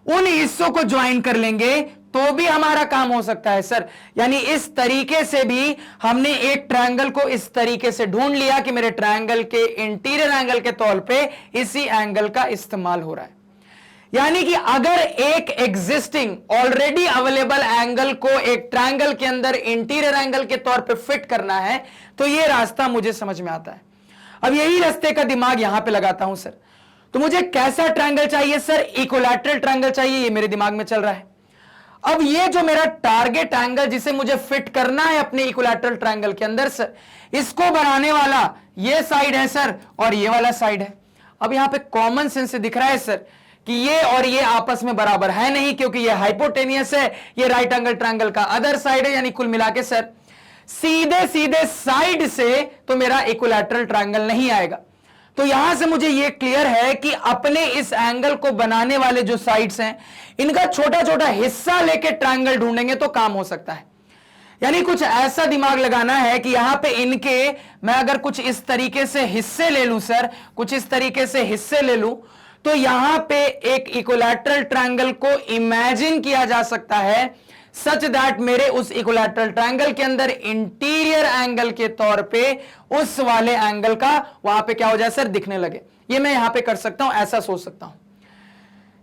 उन हिस्सों को ज्वाइन कर लेंगे तो भी हमारा काम हो सकता है सर। यानी इस तरीके से भी हमने एक ट्रायंगल को इस तरीके से ढूंढ लिया कि मेरे ट्रायंगल के इंटीरियर एंगल के तौर पे इसी एंगल का इस्तेमाल हो रहा है। यानी कि अगर एक एग्जिस्टिंग ऑलरेडी अवेलेबल एंगल को एक ट्रायंगल के अंदर इंटीरियर एंगल के तौर पे फिट करना है तो यह रास्ता मुझे समझ में आता है। अब यही रास्ते का दिमाग यहां पे लगाता हूं सर। तो मुझे कैसा ट्रायंगल चाहिए सर? इक्विलैटरल ट्रायंगल चाहिए, ये मेरे दिमाग में चल रहा है। अब ये जो मेरा टारगेट एंगल जिसे मुझे फिट करना है अपने इक्विलैटरल ट्रायंगल के अंदर सर, इसको बनाने वाला ये साइड है सर और ये वाला साइड है। अब यहां पे कॉमन सेंस से दिख रहा है सर कि ये और ये आपस में बराबर है नहीं, क्योंकि ये हाइपोटेनियस है, ये राइट एंगल ट्रायंगल का अदर साइड है। यानी कुल मिला के सर सीधे सीधे साइड से तो मेरा इक्विलैटरल ट्रायंगल नहीं आएगा। तो यहां से मुझे यह क्लियर है कि अपने इस एंगल को बनाने वाले जो साइड्स हैं इनका छोटा छोटा हिस्सा लेके ट्रायंगल ढूंढेंगे तो काम हो सकता है। यानी कुछ ऐसा दिमाग लगाना है कि यहां पे इनके मैं अगर कुछ इस तरीके से हिस्से ले लूं सर, कुछ इस तरीके से हिस्से ले लूं तो यहां पे एक इक्विलैटरल ट्रायंगल को इमेजिन किया जा सकता है सच दैट मेरे उस इक्विलैटरल ट्रायंगल के अंदर इंटीरियर एंगल के तौर पे उस वाले एंगल का वहां पे क्या हो जाए सर, दिखने लगे। ये मैं यहां पे कर सकता हूं, ऐसा सोच सकता हूं।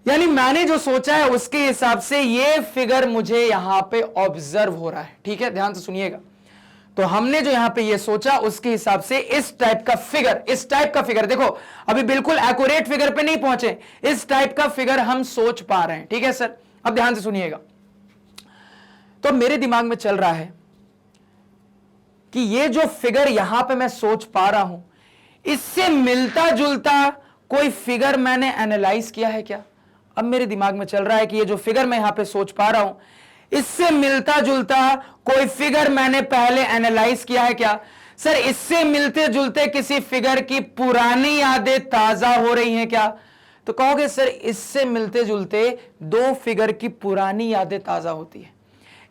यानी मैंने जो सोचा है उसके हिसाब से ये फिगर मुझे यहां पे ऑब्जर्व हो रहा है। ठीक है, ध्यान से सुनिएगा। तो हमने जो यहां पे ये सोचा उसके हिसाब से इस टाइप का फिगर देखो, अभी बिल्कुल एक्यूरेट फिगर पे नहीं पहुंचे, इस टाइप का फिगर हम सोच पा रहे हैं। ठीक है सर, अब ध्यान से सुनिएगा। तो मेरे दिमाग में चल रहा है कि ये जो फिगर यहां पे मैं सोच पा रहा हूं, इससे मिलता जुलता कोई फिगर मैंने एनालाइज किया है क्या? अब मेरे दिमाग में चल रहा है कि ये जो फिगर मैं यहां पे सोच पा रहा हूं, इससे मिलता जुलता कोई फिगर मैंने पहले एनालाइज किया है क्या? सर इससे मिलते जुलते किसी फिगर की पुरानी यादें ताजा हो रही हैं क्या? तो कहोगे सर इससे मिलते जुलते दो फिगर की पुरानी यादें ताजा होती है।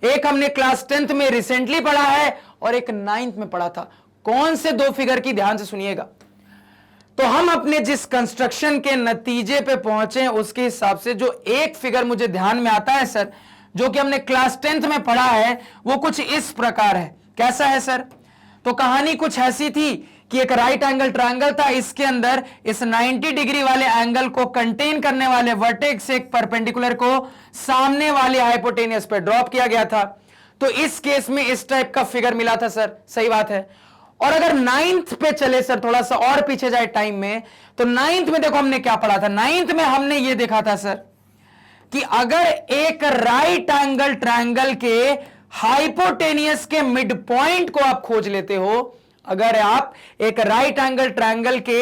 एक हमने क्लास 10th में रिसेंटली पढ़ा है और एक 9th में पढ़ा था। कौन से दो फिगर की? ध्यान से सुनिएगा। तो हम अपने जिस कंस्ट्रक्शन के नतीजे पे पहुंचे उसके हिसाब से जो एक फिगर मुझे ध्यान में आता है सर, जो कि हमने क्लास 10th में पढ़ा है, वो कुछ इस प्रकार है। कैसा है सर? तो कहानी कुछ ऐसी थी कि एक राइट एंगल ट्रायंगल था, इसके अंदर इस 90 डिग्री वाले एंगल को कंटेन करने वाले वर्टेक्स से एक परपेंडिकुलर को सामने वाले हाइपोटेनियस पे ड्रॉप किया गया था। तो इस केस में इस टाइप का फिगर मिला था सर, सही बात है। और अगर 9th पे चले सर, थोड़ा सा और पीछे जाए टाइम में, तो 9th में देखो हमने क्या पढ़ा था। 9th में हमने ये देखा था सर कि अगर एक राइट एंगल ट्रायंगल के हाइपोटेनियस के मिड पॉइंट को आप खोज लेते हो, अगर आप एक राइट एंगल ट्रायंगल के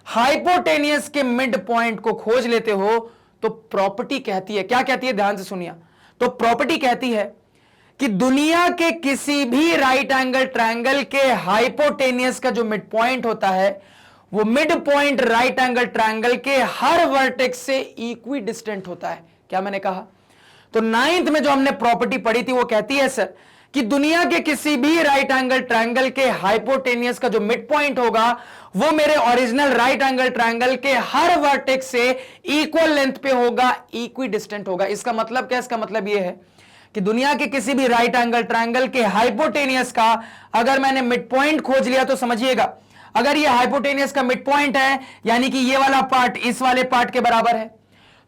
हाइपोटेनियस के मिड पॉइंट को खोज लेते हो, तो प्रॉपर्टी कहती है, क्या कहती है? ध्यान से सुनिए। तो प्रॉपर्टी कहती है कि दुनिया के किसी भी राइट एंगल ट्रायंगल के हाइपोटेनियस का जो मिड पॉइंट होता है, वो mid point right angle triangle के हर वर्टेक्स से इक्वी डिस्टेंट होता है। क्या मैंने कहा? तो 9th में जो हमने प्रॉपर्टी पढ़ी थी वो कहती है सर कि दुनिया के किसी भी राइट एंगल ट्रायंगल के हाइपोटेनियस का जो मिड पॉइंट होगा वो मेरे ओरिजिनल राइट एंगल ट्रायंगल के हर वर्टेक्स से इक्वल लेंथ पे होगा, इक्वी डिस्टेंट होगा। इसका मतलब क्या? इसका मतलब ये है कि दुनिया के किसी भी राइट एंगल ट्रायंगल के हाइपोटेनियस का अगर मैंने मिड पॉइंट खोज लिया, तो समझिएगा अगर ये हाइपोटेनियस का मिड पॉइंट है यानी कि ये वाला पार्ट इस वाले पार्ट के बराबर है,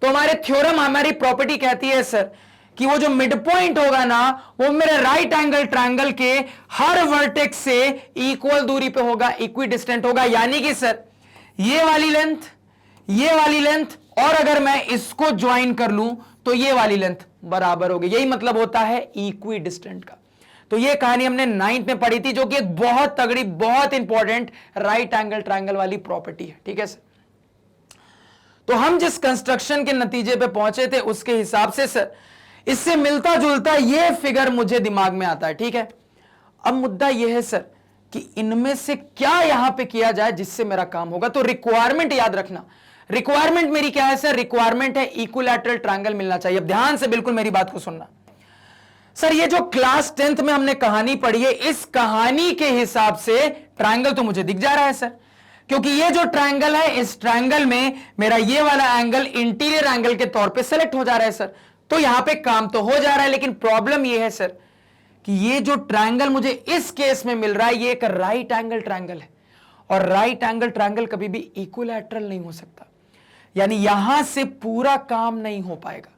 तो हमारे थ्योरम, हमारी प्रॉपर्टी कहती है सर कि वो जो मिड पॉइंट होगा ना, वो मेरे राइट एंगल ट्रायंगल के हर वर्टेक्स से इक्वल दूरी पे होगा, इक्वी डिस्टेंट होगा। यानी कि सर ये वाली लेंथ और अगर मैं इसको ज्वाइन कर लूं तो ये वाली लेंथ बराबर होगी। यही मतलब होता है इक्वी डिस्टेंट का। तो ये कहानी हमने 9th में पढ़ी थी, जो कि एक बहुत तगड़ी, बहुत इंपॉर्टेंट राइट एंगल ट्रायंगल वाली प्रॉपर्टी है। ठीक है सर? तो हम जिस कंस्ट्रक्शन के नतीजे पे पहुंचे थे उसके हिसाब से सर इससे मिलता जुलता यह फिगर मुझे दिमाग में आता है, ठीक है। अब मुद्दा यह है सर कि इनमें से क्या यहां पे किया जाए जिससे मेरा काम होगा। तो रिक्वायरमेंट याद रखना, रिक्वायरमेंट मेरी क्या है सर, रिक्वायरमेंट है इक्विलैटरल ट्रायंगल मिलना चाहिए। अब ध्यान से बिल्कुल मेरी बात को सुनना सर, ये जो क्लास 10th में हमने कहानी पढ़ी है, इस कहानी के हिसाब से ट्रायंगल तो मुझे दिख जा रहा है सर, क्योंकि ये जो ट्रायंगल है इस ट्रायंगल में मेरा ये वाला एंगल इंटीरियर एंगल के तौर पे सेलेक्ट हो जा रहा है सर। तो यहां पे काम तो हो जा रहा है, लेकिन प्रॉब्लम ये है सर कि ये जो ट्रायंगल मुझे इस केस में मिल रहा है ये एक राइट एंगल ट्रायंगल है, और राइट एंगल ट्रायंगल कभी भी इक्विलैटरल नहीं हो सकता, यानी यहां से पूरा काम नहीं हो पाएगा।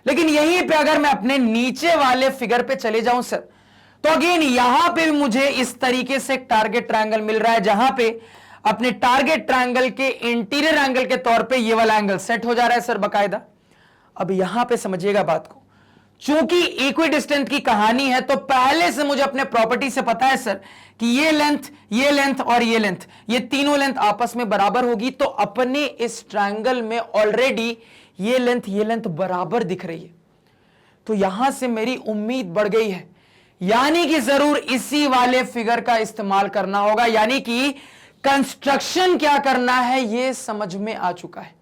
लेकिन यहीं पे अगर मैं अपने नीचे वाले फिगर पे चले जाऊं सर, तो अगेन यहां पे भी मुझे इस तरीके से एक टारगेट ट्रायंगल मिल रहा है, जहां पे अपने टारगेट ट्रायंगल के इंटीरियर एंगल के तौर पे ये वाला एंगल सेट हो जा रहा है सर बकायदा। अब यहां पे समझिएगा बात को, चूंकि इक्विडिस्टेंट की कहानी है तो पहले से मुझे अपने प्रॉपर्टी से पता है सर कि ये लेंथ और ये लेंथ, ये तीनों लेंथ आपस में बराबर होगी। तो अपने इस ट्रायंगल में ऑलरेडी ये लेंथ बराबर दिख रही है, तो यहां से मेरी उम्मीद बढ़ गई है, यानी कि जरूर इसी वाले फिगर का इस्तेमाल करना होगा, यानी कि कंस्ट्रक्शन क्या करना है ये समझ में आ चुका है।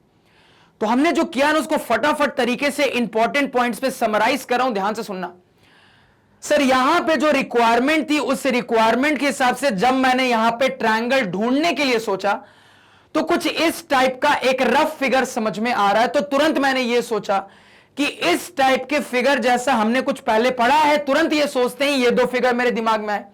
तो हमने जो किया ना उसको फटाफट तरीके से इंपॉर्टेंट पॉइंट्स पे समराइज कर रहा हूं, ध्यान से सुनना सर। यहां पे जो रिक्वायरमेंट थी उस रिक्वायरमेंट के हिसाब से जब मैंने यहां पे ट्रायंगल ढूंढने के लिए सोचा तो कुछ इस टाइप का एक रफ फिगर समझ में आ रहा है। तो तुरंत मैंने ये सोचा कि इस टाइप के फिगर जैसा हमने कुछ पहले पढ़ा है, तुरंत ये सोचते हैं ये दो फिगर मेरे दिमाग में है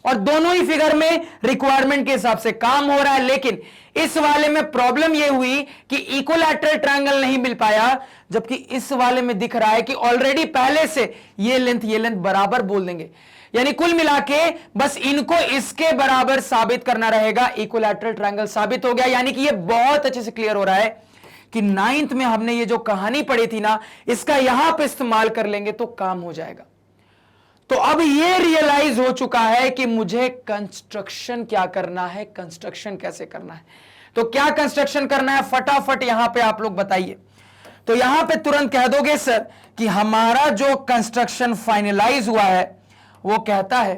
और दोनों ही फिगर में रिक्वायरमेंट के हिसाब से काम हो रहा है। लेकिन इस वाले में प्रॉब्लम ये हुई कि इक्विलैटरल ट्रायंगल नहीं मिल पाया, जबकि इस वाले में दिख रहा है कि ऑलरेडी पहले से ये लेंथ बराबर बोल देंगे, यानी कुल मिला के बस इनको इसके बराबर साबित करना रहेगा, इक्विलैटरल ट्रायंगल साबित हो गया। यानी कि ये बहुत अच्छे से क्लियर हो रहा है कि 9th में हमने ये जो कहानी पढ़ी थी ना, इसका यहां पे इस्तेमाल कर लेंगे तो काम हो जाएगा। तो अब ये रियलाइज हो चुका है कि मुझे कंस्ट्रक्शन क्या करना है, कंस्ट्रक्शन कैसे करना है। तो क्या कंस्ट्रक्शन करना है फटाफट यहां पे आप लोग बताइए। तो यहां पे तुरंत कह दोगे सर कि हमारा जो कंस्ट्रक्शन फाइनलाइज हुआ है वो कहता है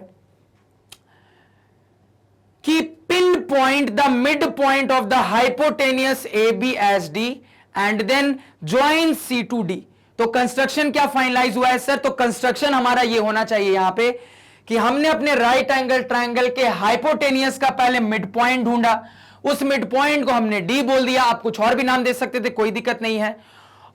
कि pinpoint the midpoint of the hypotenuse A B S D and then join C to D. तो कंस्ट्रक्शन क्या फाइनलाइज हुआ है सर, तो कंस्ट्रक्शन हमारा ये होना चाहिए यहां पे कि हमने अपने राइट एंगल ट्रायंगल के हाइपोटेनियस का पहले मिड पॉइंट ढूंढा, उस मिड पॉइंट को हमने डी बोल दिया, आप कुछ और भी नाम दे सकते थे, कोई दिक्कत नहीं है।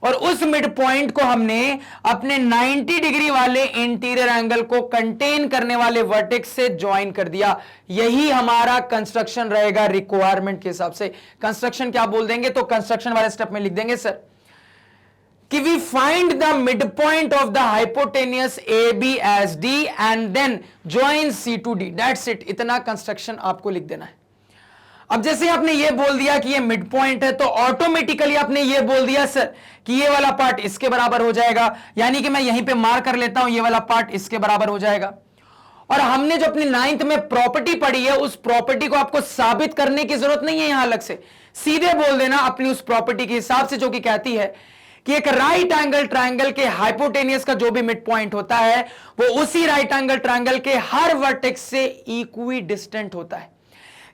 और उस मिड पॉइंट को हमने अपने 90 डिग्री वाले इंटीरियर एंगल को कंटेन करने वाले वर्टेक्स से ज्वाइन कर दिया। यही हमारा कंस्ट्रक्शन रहेगा रिक्वायरमेंट के हिसाब से। कंस्ट्रक्शन क्या बोल देंगे, तो कंस्ट्रक्शन वाले स्टेप में लिख देंगे सर कि we find the midpoint of the hypotenuse A B S D and then join C to D, that's it. इतना कंस्ट्रक्शन आपको लिख देना है। अब जैसे आपने ये बोल दिया कि ये मिड पॉइंट है, तो ऑटोमेटिकली आपने ये बोल दिया सर कि ये वाला पार्ट इसके बराबर हो जाएगा, यानी कि मैं यहीं पे मार्क कर लेता हूं ये वाला पार्ट इसके बराबर हो जाएगा। और हमने जो अपनी 9th में प्रॉपर्टी पढ़ी है उस प्रॉपर्टी को आपको साबित करने की जरूरत नहीं है, यहां अलग से सीधे बोल देना अपनी उस प्रॉपर्टी के हिसाब से, जो कि कहती है कि एक राइट एंगल ट्रायंगल के हाइपोटेनियस का जो भी मिड पॉइंट होता है वो उसी राइट एंगल ट्रायंगल के हर वर्टेक्स से इक्वी डिस्टेंट होता है।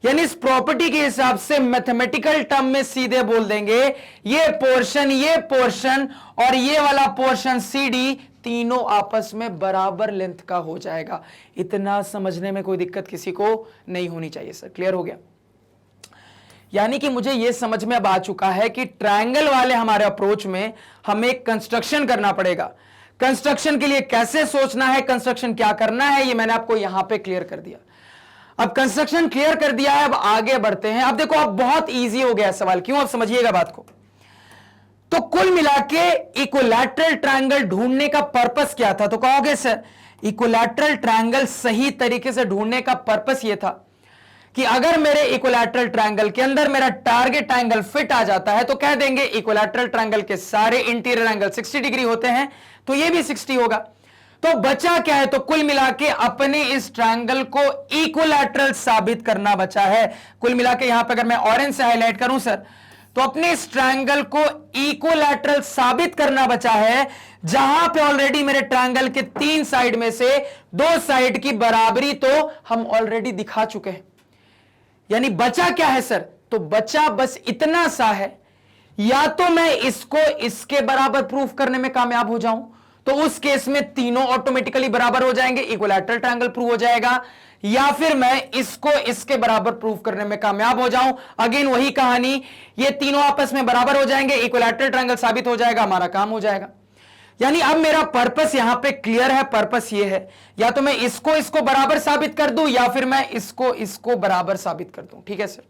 यानी इस प्रॉपर्टी के हिसाब से मैथमेटिकल टर्म में सीधे बोल देंगे ये पोर्शन और ये वाला पोर्शन सी डी तीनों आपस में बराबर लेंथ का हो जाएगा। इतना समझने में कोई दिक्कत किसी को नहीं होनी चाहिए सर, क्लियर हो गया। यानी कि मुझे यह समझ में अब आ चुका है कि ट्रायंगल वाले हमारे अप्रोच में हमें कंस्ट्रक्शन करना पड़ेगा। कंस्ट्रक्शन के लिए कैसे सोचना है, कंस्ट्रक्शन क्या करना है, ये मैंने आपको यहां पे क्लियर कर दिया। अब कंस्ट्रक्शन क्लियर कर दिया है, अब आगे बढ़ते हैं। अब देखो अब बहुत इजी हो गया सवाल, क्यों, अब समझिएगा बात को। तो कुल मिला के इक्विलैटरल ट्रायंगल ढूंढने का पर्पस क्या था, तो कहोगे सर इक्विलैटरल ट्रायंगल सही तरीके से ढूंढने का पर्पस यह था कि अगर मेरे इक्विलैटरल ट्रायंगल के अंदर मेरा टारगेट एंगल फिट आ जाता है तो कह देंगे इक्विलैटरल ट्रायंगल के सारे इंटीरियर एंगल 60 डिग्री होते हैं, तो ये भी 60 होगा। तो बचा क्या है, तो कुल मिला के अपने इस ट्रायंगल को इक्विलैटरल साबित करना बचा है। कुल मिला के यहां पे अगर मैं ऑरेंज से हाईलाइट करूं सर, तो अपने इस ट्रायंगल को इक्विलैटरल साबित करना बचा है, जहां पे ऑलरेडी मेरे ट्रायंगल के 3 साइड में से 2 साइड की बराबरी तो हम ऑलरेडी दिखा चुके हैं। यानी बचा क्या है सर? तो बचा बस इतना सा है, या तो मैं इसको इसके बराबर प्रूफ करने में कामयाब हो जाऊं, तो उस केस में तीनों ऑटोमेटिकली बराबर हो जाएंगे, इक्विलैटरल ट्रायंगल प्रूव हो जाएगा, या फिर मैं इसको इसके बराबर प्रूफ करने में कामयाब हो जाऊं, अगेन वही कहानी, ये तीनों आपस में बराबर हो जाएंगे, इक्विलैटरल ट्रायंगल साबित हो जाएगा, हमारा काम हो जाएगा। यानी अब मेरा पर्पस यहां पे क्लियर है। पर्पस ये है, या तो मैं इसको इसको बराबर साबित कर दूं, या फिर मैं इसको इसको बराबर साबित कर दूं। ठीक है सर?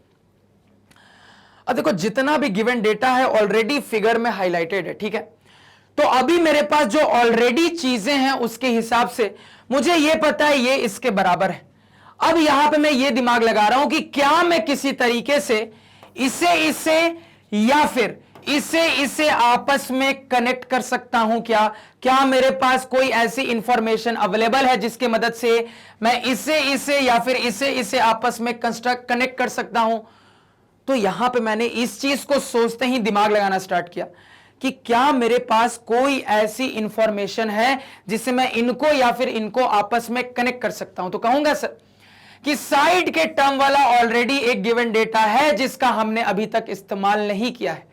अब देखो, जितना भी गिवन डेटा है ऑलरेडी फिगर में हाईलाइटेड है। ठीक है, तो अभी मेरे पास जो ऑलरेडी चीजें हैं उसके हिसाब से मुझे यह पता है ये इसके बराबर है। अब यहां पे मैं ये दिमाग लगा रहा हूं कि क्या मैं किसी तरीके से इसे या फिर इसे आपस में कनेक्ट कर सकता हूं? क्या मेरे पास कोई ऐसी इंफॉर्मेशन अवेलेबल है जिसकी मदद से मैं इसे या फिर इसे आपस में कनेक्ट कर सकता हूं? तो यहां पे मैंने इस चीज को सोचते ही दिमाग लगाना स्टार्ट किया कि क्या मेरे पास कोई ऐसी इंफॉर्मेशन है जिससे मैं इनको या फिर इनको आपस में कनेक्ट कर सकता हूं। तो कहूंगा सर कि साइड के टर्म वाला ऑलरेडी एक गिवन डेटा है जिसका हमने अभी तक इस्तेमाल नहीं किया है,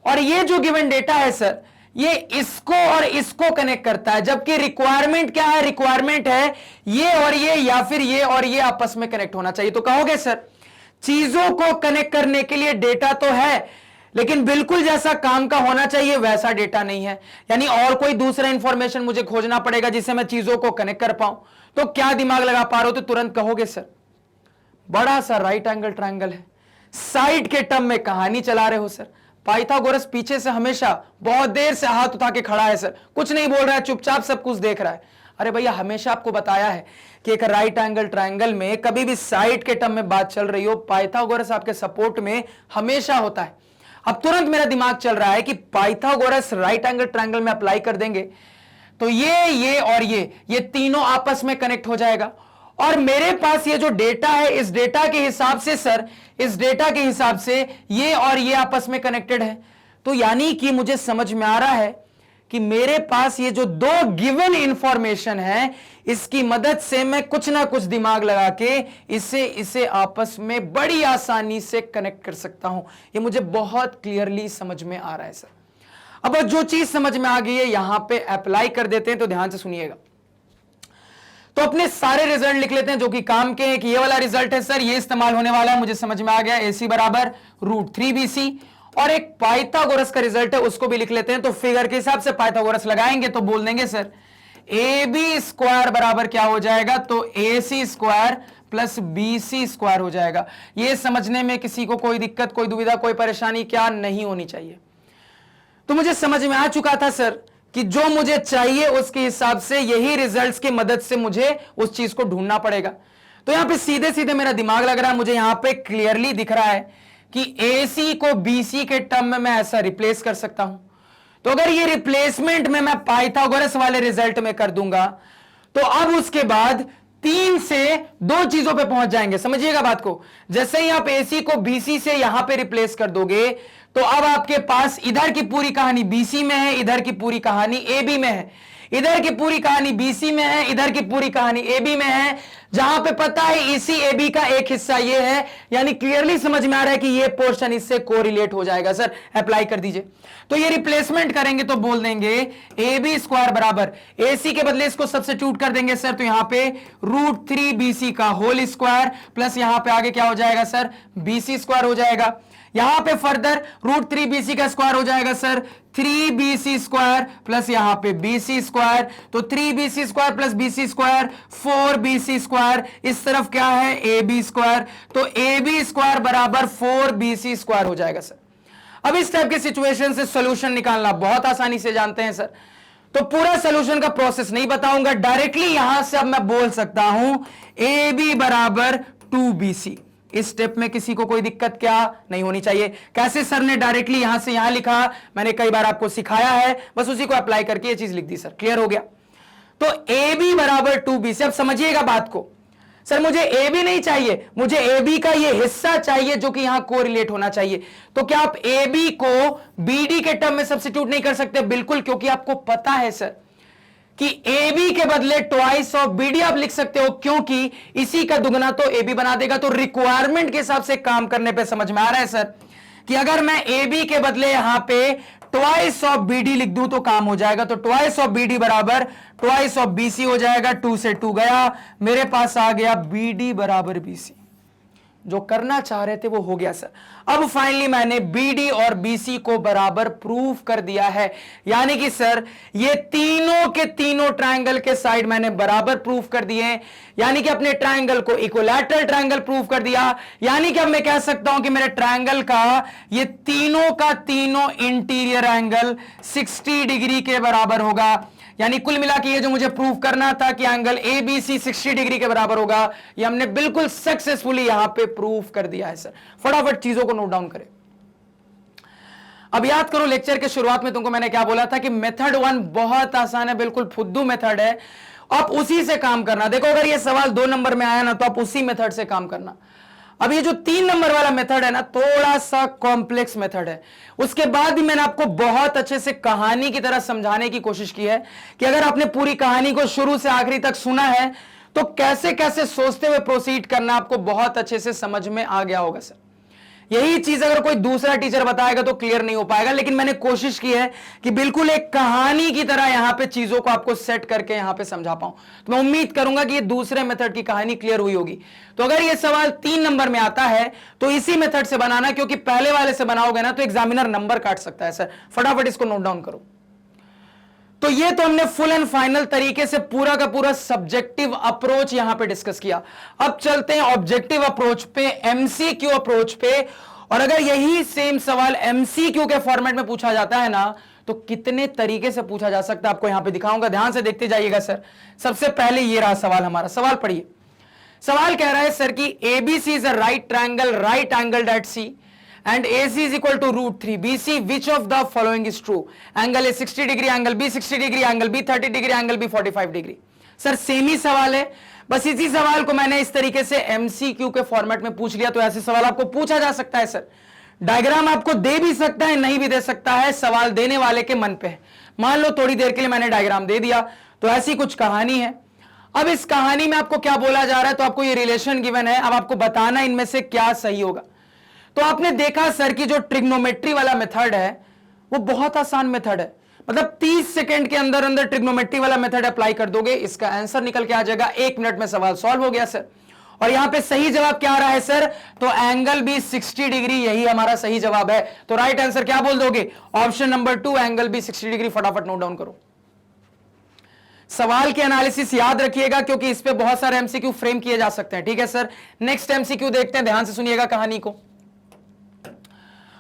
और ये जो गिवन डेटा है सर, ये इसको और इसको कनेक्ट करता है, जबकि रिक्वायरमेंट क्या है? रिक्वायरमेंट है ये और ये, या फिर ये और ये आपस में कनेक्ट होना चाहिए। तो कहोगे सर चीजों को कनेक्ट करने के लिए डेटा तो है, लेकिन बिल्कुल जैसा काम का होना चाहिए वैसा डेटा नहीं है, यानी और कोई दूसरा इंफॉर्मेशन मुझे खोजना पड़ेगा जिससे मैं चीजों को कनेक्ट कर पाऊं। तो क्या दिमाग लगा पा रहे हो? तो तुरंत कहोगे सर बड़ा सा राइट एंगल ट्रायंगल है, साइड के टर्म में कहानी चला रहे हो सर। पाइथागोरस पीछे से हमेशा बहुत देर से हाथ उठा के खड़ा है सर, कुछ नहीं बोल रहा है, चुपचाप सब कुछ देख रहा है। अरे भैया, हमेशा आपको बताया है कि एक राइट एंगल ट्रायंगल में कभी भी साइड के टर्म में बात चल रही हो, पाइथागोरस आपके सपोर्ट में हमेशा होता है। अब तुरंत मेरा दिमाग चल रहा है कि पाइथागोरस राइट एंगल ट्रायंगल में अप्लाई कर देंगे तो ये और ये तीनों आपस में कनेक्ट हो जाएगा, और मेरे पास ये जो डेटा है, इस डेटा के हिसाब से सर, इस डेटा के हिसाब से ये और ये आपस में कनेक्टेड है। तो यानी कि मुझे समझ में आ रहा है कि मेरे पास ये जो 2 गिवन इंफॉर्मेशन है, इसकी मदद से मैं कुछ ना कुछ दिमाग लगा के इसे आपस में बड़ी आसानी से कनेक्ट कर सकता हूं। ये मुझे बहुत क्लियरली समझ में आ रहा है सर। अब जो चीज समझ में आ गई है यहां पे अप्लाई कर देते हैं, तो ध्यान से सुनिएगा। तो अपने सारे रिजल्ट लिख लेते हैं जो कि काम के हैं, कि ये वाला रिजल्ट है सर, ये इस्तेमाल होने वाला है, मुझे समझ में आ गया, AC बराबर √3BC, और एक पाइथागोरस का रिजल्ट है उसको भी लिख लेते हैं। तो फिगर के हिसाब से पाइथागोरस लगाएंगे तो बोल देंगे सर AB स्क्वायर बराबर क्या हो जाएगा? तो AC square plus BC square हो जाएगा। ये समझने में किसी को कोई दिक्कत, कोई दुविधा, कोई परेशानी क्या नहीं होनी चाहिए। तो मुझे समझ में आ चुका था सर कि जो मुझे चाहिए उसके हिसाब से यही रिजल्ट्स की मदद से मुझे उस चीज को ढूंढना पड़ेगा। तो यहां पे सीधे सीधे मेरा दिमाग लग रहा है, मुझे यहां पे क्लियरली दिख रहा है कि AC को BC के टर्म में मैं ऐसा रिप्लेस कर सकता हूं। तो अगर ये रिप्लेसमेंट में मैं पाइथागोरस वाले रिजल्ट में कर दूंगा, तो अब उसके बाद 3 से 2 चीजों पे पहुंच जाएंगे। समझिएगा बात को, जैसे ही आप AC को BC से यहां पे रिप्लेस कर दोगे, तो अब आपके पास इधर की पूरी कहानी BC में है, इधर की पूरी कहानी AB में है, इधर की पूरी कहानी BC में है, इधर की पूरी कहानी AB में है, जहां पे पता है इसी AB का एक हिस्सा ये है, यानी क्लियरली समझ में आ रहा है कि ये पोर्शन इससे कोरिलेट हो जाएगा। सर अप्लाई कर दीजिए। तो ये रिप्लेसमेंट करेंगे तो बोल देंगे AB स्क्वायर बराबर AC के बदले इसको सब्स्टिट्यूट कर देंगे सर, तो यहां पे √3BC का होल स्क्वायर प्लस यहां पे आगे क्या हो जाएगा सर? BC स्क्वायर हो जाएगा। यहां पे फर्दर √3BC का स्क्वायर हो जाएगा सर 3BC स्क्वायर प्लस यहां पे BC स्क्वायर, तो 3BC square plus BC square 4BC square, इस तरफ क्या है? AB स्क्वायर, तो AB स्क्वायर बराबर 4BC स्क्वायर हो जाएगा सर। अब इस टाइप के सिचुएशन से सॉल्यूशन निकालना बहुत आसानी से जानते हैं सर, तो पूरा सॉल्यूशन का प्रोसेस नहीं बताऊंगा, डायरेक्टली यहां से अब मैं बोल सकता हूं AB बराबर 2BC। इस स्टेप में किसी को कोई दिक्कत क्या नहीं होनी चाहिए। कैसे सर ने डायरेक्टली यहां से यहां लिखा, मैंने कई बार आपको सिखाया है, बस उसी को अप्लाई करके ये चीज लिख दी सर। क्लियर हो गया? तो AB बराबर 2BC। अब समझिएगा बात को, सर मुझे ए बी नहीं चाहिए, मुझे ए बी का ये हिस्सा चाहिए जो कि यहां कोरिलेट होना चाहिए। तो क्या आप ए बी को बी डी के टर्म में सब्स्टिट्यूट नहीं कर सकते? बिल्कुल, क्योंकि आपको पता है सर कि ए बी के बदले ट्वाइस ऑफ बी डी आप लिख सकते हो, क्योंकि इसी का दुगना तो ए बी बना देगा। तो रिक्वायरमेंट के हिसाब से काम करने पे समझ में आ रहा है सर कि अगर मैं ए बी के बदले यहां पे ट्वाइस ऑफ बी डी लिख दूं तो काम हो जाएगा। तो ट्वाइस ऑफ बी डी बराबर ट्वाइस ऑफ बी सी हो जाएगा। 2 से 2 गया, मेरे पास आ गया बी डी बराबर बी सी। जो करना चाह रहे थे वो हो गया सर। अब फाइनली मैंने BD और BC को बराबर प्रूफ कर दिया है, यानी कि सर ये तीनों के तीनों ट्रायंगल के साइड मैंने बराबर प्रूफ कर दिए हैं, यानी कि अपने ट्रायंगल को इक्विलैटरल ट्रायंगल प्रूफ कर दिया। यानी कि अब मैं कह सकता हूं कि मेरे ट्रायंगल का ये तीनों का तीनों इंटीरियर एंगल 60 डिग्री के बराबर होगा। यानी कुल मिला के ये जो मुझे प्रूफ करना था कि एंगल ABC 60 डिग्री के बराबर होगा, ये हमने बिल्कुल सक्सेसफुली यहां पे प्रूफ कर दिया है सर। फटाफट चीजों को नोट डाउन करें। अब याद करो लेक्चर के शुरुआत में तुमको मैंने क्या बोला था कि मेथड 1 बहुत आसान है, बिल्कुल फुद्दू मेथड है, आप उसी से काम करना। देखो अगर ये सवाल 2 नंबर में आया ना तो आप उसी मेथड से काम करना। अब ये जो 3 नंबर वाला मेथड है ना, थोड़ा सा कॉम्प्लेक्स मेथड है। उसके बाद भी मैंने आपको बहुत अच्छे से कहानी की तरह समझाने की कोशिश की है कि अगर आपने पूरी कहानी को शुरू से आखिरी तक सुना है तो कैसे कैसे सोचते हुए प्रोसीड करना आपको बहुत अच्छे से समझ में आ गया होगा सर। यही चीज अगर कोई दूसरा टीचर बताएगा तो क्लियर नहीं हो पाएगा, लेकिन मैंने कोशिश की है कि बिल्कुल एक कहानी की तरह यहां पे चीजों को आपको सेट करके यहां पे समझा पाऊं। तो मैं उम्मीद करूंगा कि ये दूसरे मेथड की कहानी क्लियर हुई होगी। तो अगर ये सवाल 3 नंबर में आता है तो इसी मेथड से बनाना, क्योंकि पहले वाले से बनाओगे ना तो एग्जामिनर नंबर काट सकता है सर। फटाफट इसको नोट डाउन करो। तो ये तो हमने फुल एंड फाइनल तरीके से पूरा का पूरा सब्जेक्टिव अप्रोच यहां पे डिस्कस किया। अब चलते हैं ऑब्जेक्टिव अप्रोच पे, एमसीक्यू अप्रोच पे। और अगर यही सेम सवाल एमसीक्यू के फॉर्मेट में पूछा जाता है ना तो कितने तरीके से पूछा जा सकता है आपको यहां पे दिखाऊंगा, ध्यान से देखते जाइएगा सर। सबसे पहले ये रहा सवाल हमारा, सवाल पढ़िए। सवाल कह रहा है सर कि ABC is a right triangle, right angled at C and AC is equal to √3 BC, which of the following is true? Angle A 60 degree, angle B 60 degree, angle B 30 degree, angle B 45 degree। Sir same ही सवाल है, बस इसी सवाल को मैंने इस तरीके से MCQ के फॉर्मेट में पूछ लिया। तो ऐसे सवाल आपको पूछा जा सकता है सर। डायग्राम आपको दे भी सकता है, नहीं भी दे सकता है, सवाल देने वाले के मन पे है। मान लो थोड़ी देर के लिए मैंने डायग्राम दे दिया, तो ऐसी कुछ कहानी है। अब इस कहानी में आपको क्या बोला जा रहा है, तो आपको ये रिलेशन गिवन है, अब आपको बताना इनमें से क्या सही होगा। तो आपने देखा सर कि जो ट्रिग्नोमेट्री वाला मेथड है वो बहुत आसान मेथड है, मतलब 30 सेकंड के अंदर अंदर ट्रिग्नोमेट्री वाला मेथड अप्लाई कर दोगे, इसका आंसर निकल के आ जाएगा। 1 मिनट में सवाल सॉल्व हो गया सर। और यहां पे सही जवाब क्या आ रहा है सर, तो एंगल भी 60 डिग्री, यही हमारा सही जवाब है। तो राइट आंसर क्या बोल दोगे, ऑप्शन नंबर 2 एंगल भी 60 डिग्री। फटाफट नोट डाउन करो। सवाल के एनालिसिस याद रखिएगा क्योंकि इस पे बहुत सारे एमसीक्यू फ्रेम किए जा सकते हैं, ठीक है सर। नेक्स्ट एमसीक्यू देखते हैं, ध्यान से सुनिएगा कहानी को।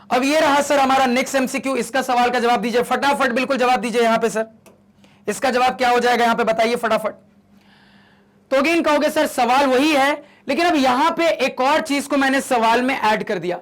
अब ये रहा सर हमारा नेक्स्ट एमसीक्यू, इसका सवाल का जवाब दीजिए फटाफट, बिल्कुल जवाब दीजिए यहां पे सर। इसका जवाब क्या हो जाएगा यहां पे बताइए फटाफट। तो अगेन कहोगे सर सवाल वही है, लेकिन अब यहां पे एक और चीज को मैंने सवाल में ऐड कर दिया,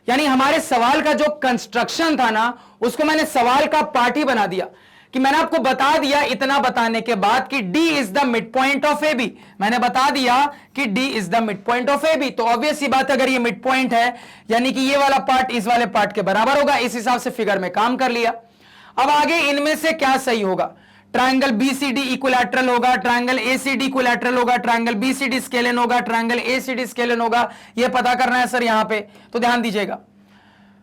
यानी हमारे सवाल का जो कंस्ट्रक्शन था ना उसको मैंने सवाल का पार्ट ही बना दिया। कि मैंने आपको बता दिया इतना बताने के बाद कि D is the midpoint of AB, मैंने बता दिया कि D is the midpoint of AB। तो ऑब्वियस सी बात, अगर ये मिड पॉइंट है यानी कि ये वाला पार्ट इस वाले पार्ट के बराबर होगा, इस हिसाब से फिगर में काम कर लिया। अब आगे इनमें से क्या सही होगा, ट्रायंगल BCD इक्विलैटरल होगा, ट्रायंगल ACD इक्विलैटरल होगा, ट्रायंगल BCD स्केलन होगा, ट्रायंगल ACD स्केलन होगा, यह पता करना है सर यहां पे। तो ध्यान दीजिएगा,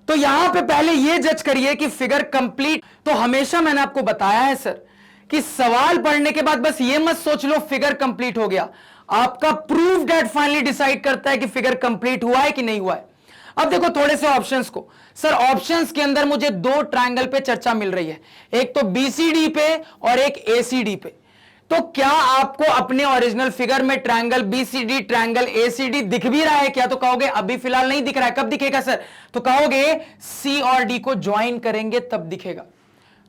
तो यहां पे पहले यह जज करिए कि फिगर कंप्लीट। तो हमेशा मैंने आपको बताया है सर कि सवाल पढ़ने के बाद बस ये मत सोच लो फिगर कंप्लीट हो गया, आपका प्रूफ डेट फाइनली डिसाइड करता है कि फिगर कंप्लीट हुआ है कि नहीं हुआ है। अब देखो थोड़े से ऑप्शंस को, सर ऑप्शंस के अंदर मुझे 2 ट्रायंगल पे चर्चा मिल रही है, एक तो BCD पे और एक ACD पे। तो क्या आपको अपने ओरिजिनल फिगर में ट्रायंगल BCD ट्रायंगल ACD दिख भी रहा है क्या, तो कहोगे अभी फिलहाल नहीं दिख रहा है, कब दिखेगा सर, तो कहोगे C और D को ज्वाइन करेंगे तब दिखेगा।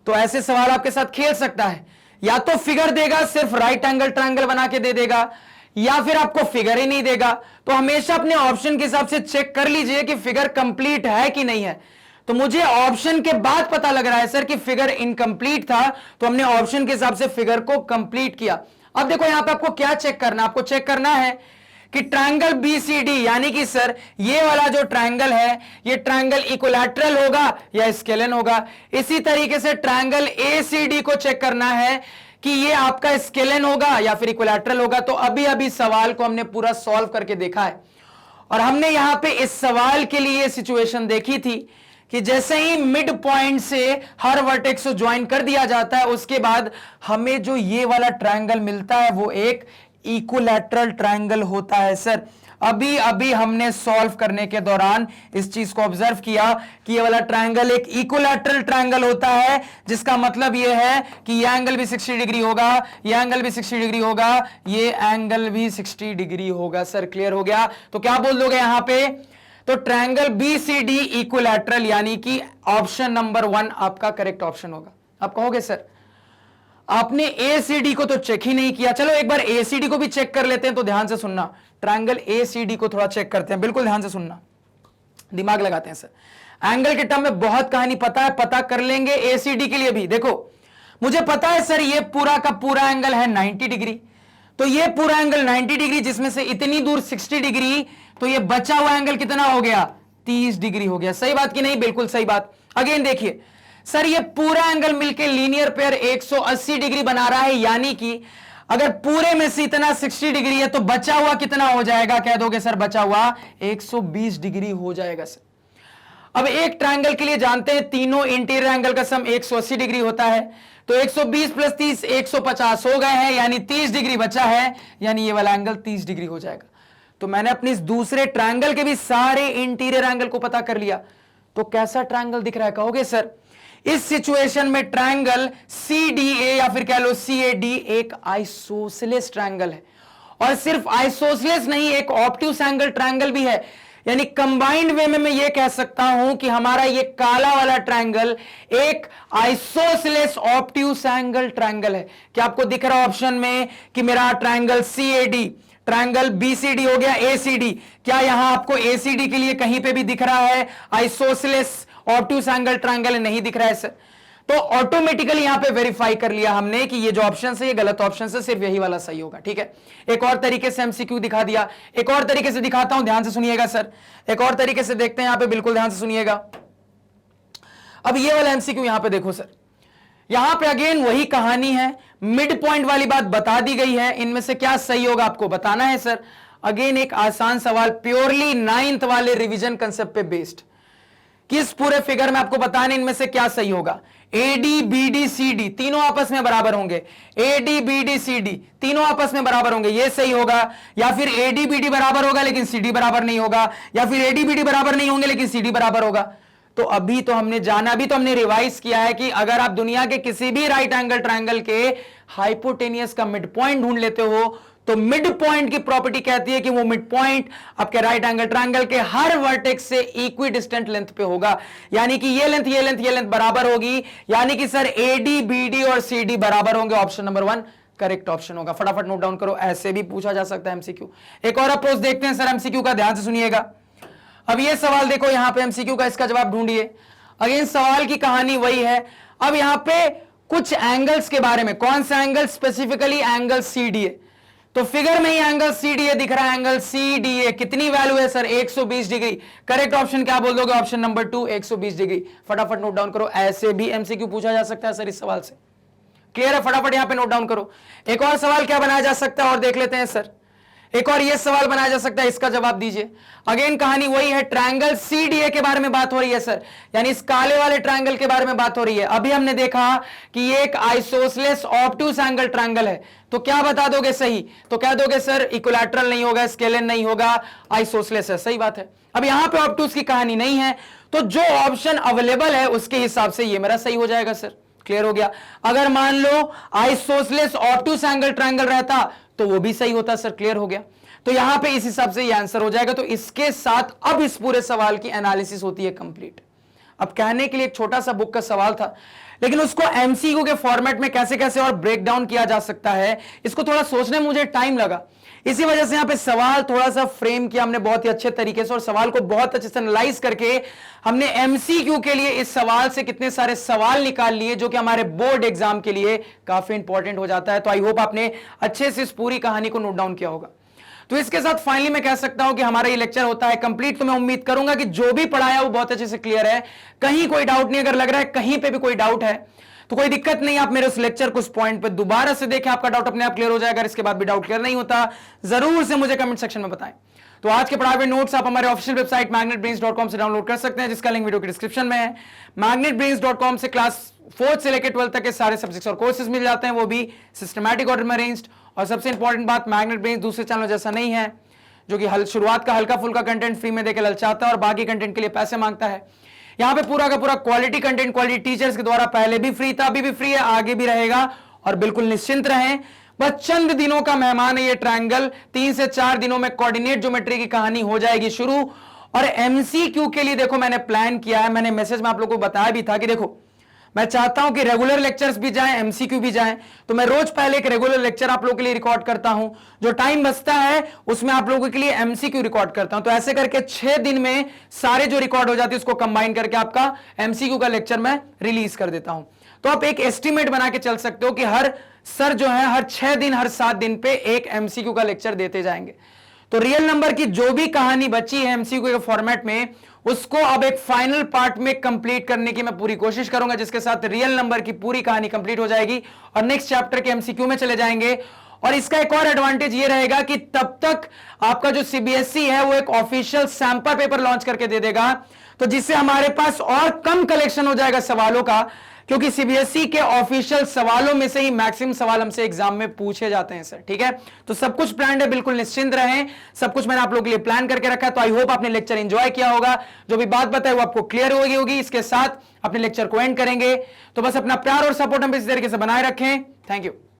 तो ऐसे सवाल आपके साथ खेल सकता है, या तो फिगर देगा सिर्फ राइट एंगल ट्रायंगल बना के दे देगा, या फिर आपको फिगर ही नहीं देगा। तो हमेशा अपने ऑप्शन के हिसाब से चेक कर लीजिए कि फिगर कंप्लीट है कि नहीं है। तो मुझे ऑप्शन के बाद पता लग रहा है सर कि फिगर इनकम्प्लीट था, तो हमने ऑप्शन के हिसाब से फिगर को कंप्लीट किया। अब देखो यहां पे आपको क्या चेक करना, आपको चेक करना है कि ट्रायंगल बीसीडी यानी कि सर ये वाला जो ट्रायंगल है ये ट्रायंगल इक्विलैटरल होगा या स्केलन होगा। इसी तरीके से ट्रायंगल एसीडी को चेक करना है कि ये आपका स्केलन होगा या फिर इक्विलैटरल होगा। तो अभी अभी सवाल को हमने पूरा सॉल्व करके देखा है और हमने यहां पे इस सवाल के लिए सिचुएशन देखी थी कि जैसे ही मिड पॉइंट से हर वर्टेक्स को ज्वाइन कर दिया जाता है उसके बाद हमें जो ये वाला ट्रायंगल मिलता है वो एक इक्विलैटरल ट्रायंगल होता है। सर अभी अभी हमने सॉल्व करने के दौरान इस चीज को ऑब्जर्व किया कि ये वाला ट्रायंगल एक इक्विलैटरल ट्रायंगल होता है, जिसका मतलब ये है कि ये एंगल भी 60 डिग्री होगा, ये एंगल भी 60 डिग्री होगा, ये एंगल भी 60 डिग्री होगा। सर क्लियर हो गया? तो क्या बोल दोगे यहां पे? तो ट्रायंगल बीसीडी इक्विलैटरल यानी कि ऑप्शन नंबर 1 आपका करेक्ट ऑप्शन होगा। आप कहोगे सर आपने एसीडी को तो चेक ही नहीं किया। चलो एक बार एसीडी को भी चेक कर लेते हैं। तो ध्यान से सुनना, ट्रायंगल एसीडी को थोड़ा चेक करते हैं, बिल्कुल ध्यान से सुनना, दिमाग लगाते हैं। सर एंगल के टर्म में बहुत कहानी पता है, पता कर लेंगे एसीडी के लिए भी। देखो मुझे पता है सर ये पूरा का पूरा एंगल है 90 डिग्री, तो ये पूरा एंगल 90 डिग्री जिसमें से इतनी दूर 60 डिग्री, तो ये बचा हुआ एंगल कितना हो गया? 30 डिग्री हो गया। सही बात कि नहीं? बिल्कुल सही बात। अगेन देखिए सर ये पूरा एंगल मिलके लीनियर पेयर 180 डिग्री बना रहा है, यानी कि अगर पूरे में से इतना 60 डिग्री है तो बचा हुआ कितना हो जाएगा? कह दोगे सर बचा हुआ 120 डिग्री हो जाएगा। सर अब एक ट्रायंगल के लिए जानते हैं तीनों इंटीरियर एंगल का सम 180 डिग्री होता है, तो 120 प्लस 30 150 हो गए हैं, यानी 30 डिग्री बचा है, यानी ये वाला एंगल 30 डिग्री हो जाएगा। तो मैंने अपने इस दूसरे ट्रायंगल के भी सारे इंटीरियर एंगल को पता कर लिया। तो कैसा ट्रायंगल दिख रहा है कहोगे सर? इस सिचुएशन में ट्रायंगल सीडीए या फिर कह लो सीएडी एक आइसोसेलेस ट्रायंगल है, और सिर्फ आइसोसेलेस नहीं एक ऑब्ट्यूस एंगल ट्रायंगल भी है। यानी कंबाइंड वे में मैं ये कह सकता हूं कि हमारा ये काला वाला ट्रायंगल एक आइसोसेलेस ऑब्ट्यूस एंगल ट्रायंगल है। क्या आपको दिख रहा है ऑप्शन में कि मेरा ट्रायंगल सीएडी, ट्रायंगल बीसीडी हो गया एसीडी? क्या यहां आपको एसीडी के लिए कहीं पे भी दिख रहा है आइसोसेलेस ऑब्ट्यूस एंगल ट्रायंगल? नहीं दिख रहा है सर। तो ऑटोमेटिकली यहां पे वेरीफाई कर लिया हमने कि ये जो ऑप्शन है ये गलत ऑप्शन है, सिर्फ यही वाला सही होगा। ठीक है, एक और तरीके से एमसीक्यू दिखा दिया, एक और तरीके से दिखाता हूं, ध्यान से सुनिएगा सर। एक और तरीके से देखते हैं यहां पे, बिल्कुल ध्यान से सुनिएगा। अब ये वाला एमसीक्यू यहां पे देखो सर, यहां पे अगेन वही कहानी है, मिड पॉइंट वाली बात बता दी गई है, इनमें से क्या सही होगा आपको बताना है सर। अगेन एक आसान सवाल, प्योरली 9th वाले रिवीजन कंसेप्ट पे बेस्ड, किस पूरे फिगर में आपको बताने इनमें से क्या सही होगा। एडी बीडी सीडी तीनों आपस में बराबर होंगे, एडी बीडी सीडी तीनों आपस में बराबर होंगे, ये सही होगा। या फिर एडी बीडी बराबर होगा लेकिन सीडी बराबर नहीं होगा, या फिर एडी बीडी बराबर नहीं होंगे लेकिन सीडी बराबर होगा। तो अभी तो हमने जाना, अभी तो हमने रिवाइज किया है कि अगर आप दुनिया के किसी भी राइट एंगल ट्रायंगल के हाइपोटेनियस का मिड पॉइंट ढूंढ लेते हो तो मिड पॉइंट की प्रॉपर्टी कहती है कि वो मिड पॉइंट आपके राइट एंगल ट्रायंगल के हर वर्टेक्स से इक्वी डिस्टेंट लेंथ पे होगा, यानी कि ये लेंथ ये लेंथ ये लेंथ बराबर होगी, यानी कि सर एडी बीडी और सीडी बराबर होंगे। ऑप्शन नंबर 1 करेक्ट ऑप्शन होगा। फटाफट नोट डाउन करो, ऐसे भी पूछा जा सकता है एमसीक्यू। एक और अप्रोच देखते हैं सर एमसीक्यू का, ध्यान से सुनिएगा। अब ये सवाल देखो यहां पे एमसीक्यू का, इसका जवाब ढूंढिए। अगेन सवाल की कहानी वही है। अब यहां पे कुछ एंगल्स के बारे में, कौन सा एंगल? Specifically angle CDA. तो फिगर में ही एंगल सीडीए दिख रहा है, एंगल सीडीए कितनी वैल्यू है सर? 120 डिग्री। करेक्ट ऑप्शन क्या बोल दोगे? Option number 2 120 degree. फटाफट नोट डाउन करो, ऐसे भी एमसीक्यू पूछा जा सकता है सर इस सवाल से। क्लियर है? फटाफट यहां पे नोट डाउन करो। एक और सवाल क्या बनाया जा सकता है और देख लेते हैं सर। एक और ये सवाल बनाया जा सकता है, इसका जवाब दीजिए। अगेन कहानी वही है, ट्रायंगल सीडीए के बारे में बात हो रही है सर, यानी इस काले वाले ट्रायंगल के बारे में बात हो रही है। अभी हमने देखा कि ये एक आइसोसेलेस ऑब्ट्यूस एंगल ट्रायंगल है, तो क्या बता दोगे सही? तो क्या दोगे सर? इक्विलैटरल नहीं होगा, स्केलन नहीं होगा, आइसोसेलेस है। सही बात है। अब यहां पे ऑब्ट्यूस की कहानी नहीं है, तो जो ऑप्शन अवेलेबल है उसके हिसाब से ये मेरा सही हो जाएगा सर। क्लियर हो गया? अगर मान लो आइसोसेलेस ऑब्ट्यूस एंगल ट्रायंगल रहता तो वो भी सही होता सर। क्लियर हो गया? तो यहां पे इस हिसाब से ये आंसर हो जाएगा। तो इसके साथ अब इस पूरे सवाल की एनालिसिस होती है कंप्लीट। अब कहने के लिए एक छोटा सा बुक का सवाल था, लेकिन उसको एमसीक्यू के फॉर्मेट में कैसे कैसे और ब्रेक डाउन किया जा सकता है, इसको थोड़ा सोचने में मुझे टाइम लगा। इसी वजह से यहां पे सवाल थोड़ा सा फ्रेम किया हमने बहुत ही अच्छे तरीके से, और सवाल को बहुत अच्छे से एनालाइज करके हमने एमसीक्यू के लिए इस सवाल से कितने सारे सवाल निकाल लिए जो कि हमारे बोर्ड एग्जाम के लिए काफी इंपॉर्टेंट हो जाता है। तो आई होप आपने अच्छे से इस पूरी कहानी को नोट डाउन किया होगा। तो इसके साथ फाइनली मैं कह सकता हूं कि हमारा ये लेक्चर होता है कंप्लीट। तो मैं उम्मीद करूंगा कि जो भी पढ़ाया वो बहुत अच्छे से क्लियर है, कहीं कोई डाउट नहीं। अगर लग रहा है कहीं पे भी कोई डाउट है तो कोई दिक्कत नहीं, आप मेरे उस लेक्चर को उस पॉइंट पे दोबारा से देखें, आपका डाउट अपने आप क्लियर हो जाएगा। अगर इसके बाद भी डाउट क्लियर नहीं होता जरूर से मुझे कमेंट सेक्शन में बताएं। तो आज के पढ़ाए हुए नोट्स आप हमारे ऑफिशियल वेबसाइट magnetbrains.com से डाउनलोड कर सकते हैं, जिसका लिंक वीडियो के डिस्क्रिप्शन में है। magnetbrains.com से क्लास 4 से लेकर 12 तक के सारे सब्जेक्ट्स और कोर्सेज मिल जाते हैं, वो भी सिस्टमैटिक ऑर्डर में अरेंज्ड। और सबसे इंपॉर्टेंट बात, मैग्नेट ब्रेन्स दूसरे चैनल जैसा नहीं है जो कि शुरुआत का हल्का फुल्का कंटेंट फ्री में देकर ललचाता है और बाकी कंटेंट के लिए पैसे मांगता है। यहां पे पूरा का पूरा क्वालिटी कंटेंट क्वालिटी टीचर्स के द्वारा पहले भी फ्री था, अभी भी फ्री है, आगे भी रहेगा। और बिल्कुल निश्चिंत रहें, बस चंद दिनों का मेहमान है ये ट्रायंगल। 3 से 4 दिनों में कोऑर्डिनेट ज्योमेट्री की कहानी हो जाएगी शुरू। और एमसीक्यू के लिए देखो मैंने प्लान किया है, मैंने मैसेज में आप लोगों को बताया भी था कि देखो मैं चाहता हूं कि रेगुलर लेक्चर्स भी जाएं, एमसीक्यू भी जाएं। तो मैं रोज पहले एक रेगुलर लेक्चर आप लोगों के लिए रिकॉर्ड करता हूं, जो टाइम बचता है उसमें आप लोगों के लिए एमसीक्यू रिकॉर्ड करता हूं। तो ऐसे करके 6 दिन में सारे जो रिकॉर्ड हो जाते हैं उसको कंबाइन करके आपका एमसीक्यू का लेक्चर मैं रिलीज कर देता हूं। तो आप एक एस्टिमेट बना के चल सकते हो कि हर सर जो है हर 6 दिन हर 7 दिन पे एक एमसीक्यू का लेक्चर देते जाएंगे। तो रियल नंबर की जो भी कहानी बची है एमसीक्यू के फॉर्मेट में, उसको अब एक फाइनल पार्ट में कंप्लीट करने की मैं पूरी कोशिश करूंगा, जिसके साथ रियल नंबर की पूरी कहानी कंप्लीट हो जाएगी और नेक्स्ट चैप्टर के एमसीक्यू में चले जाएंगे। और इसका एक और एडवांटेज ये रहेगा कि तब तक आपका जो सीबीएसई है वो एक ऑफिशियल सैंपल पेपर लॉन्च करके दे देगा, तो जिससे हमारे पास और कम कलेक्शन हो जाएगा सवालों का, क्योंकि सीबीएसई के ऑफिशियल सवालों में से ही मैक्सिमम सवाल हमसे एग्जाम में पूछे जाते हैं सर। ठीक है, तो सब कुछ प्लान है, बिल्कुल निश्चिंत रहें, सब कुछ मैंने आप लोगों के लिए प्लान करके रखा है। तो आई होप आपने लेक्चर एंजॉय किया होगा, जो भी बात बताई वो आपको क्लियर होगी। इसके साथ अपने लेक्चर को एंड करेंगे। तो बस अपना प्यार और सपोर्ट हम इस तरीके से बनाए रखें। Thank you.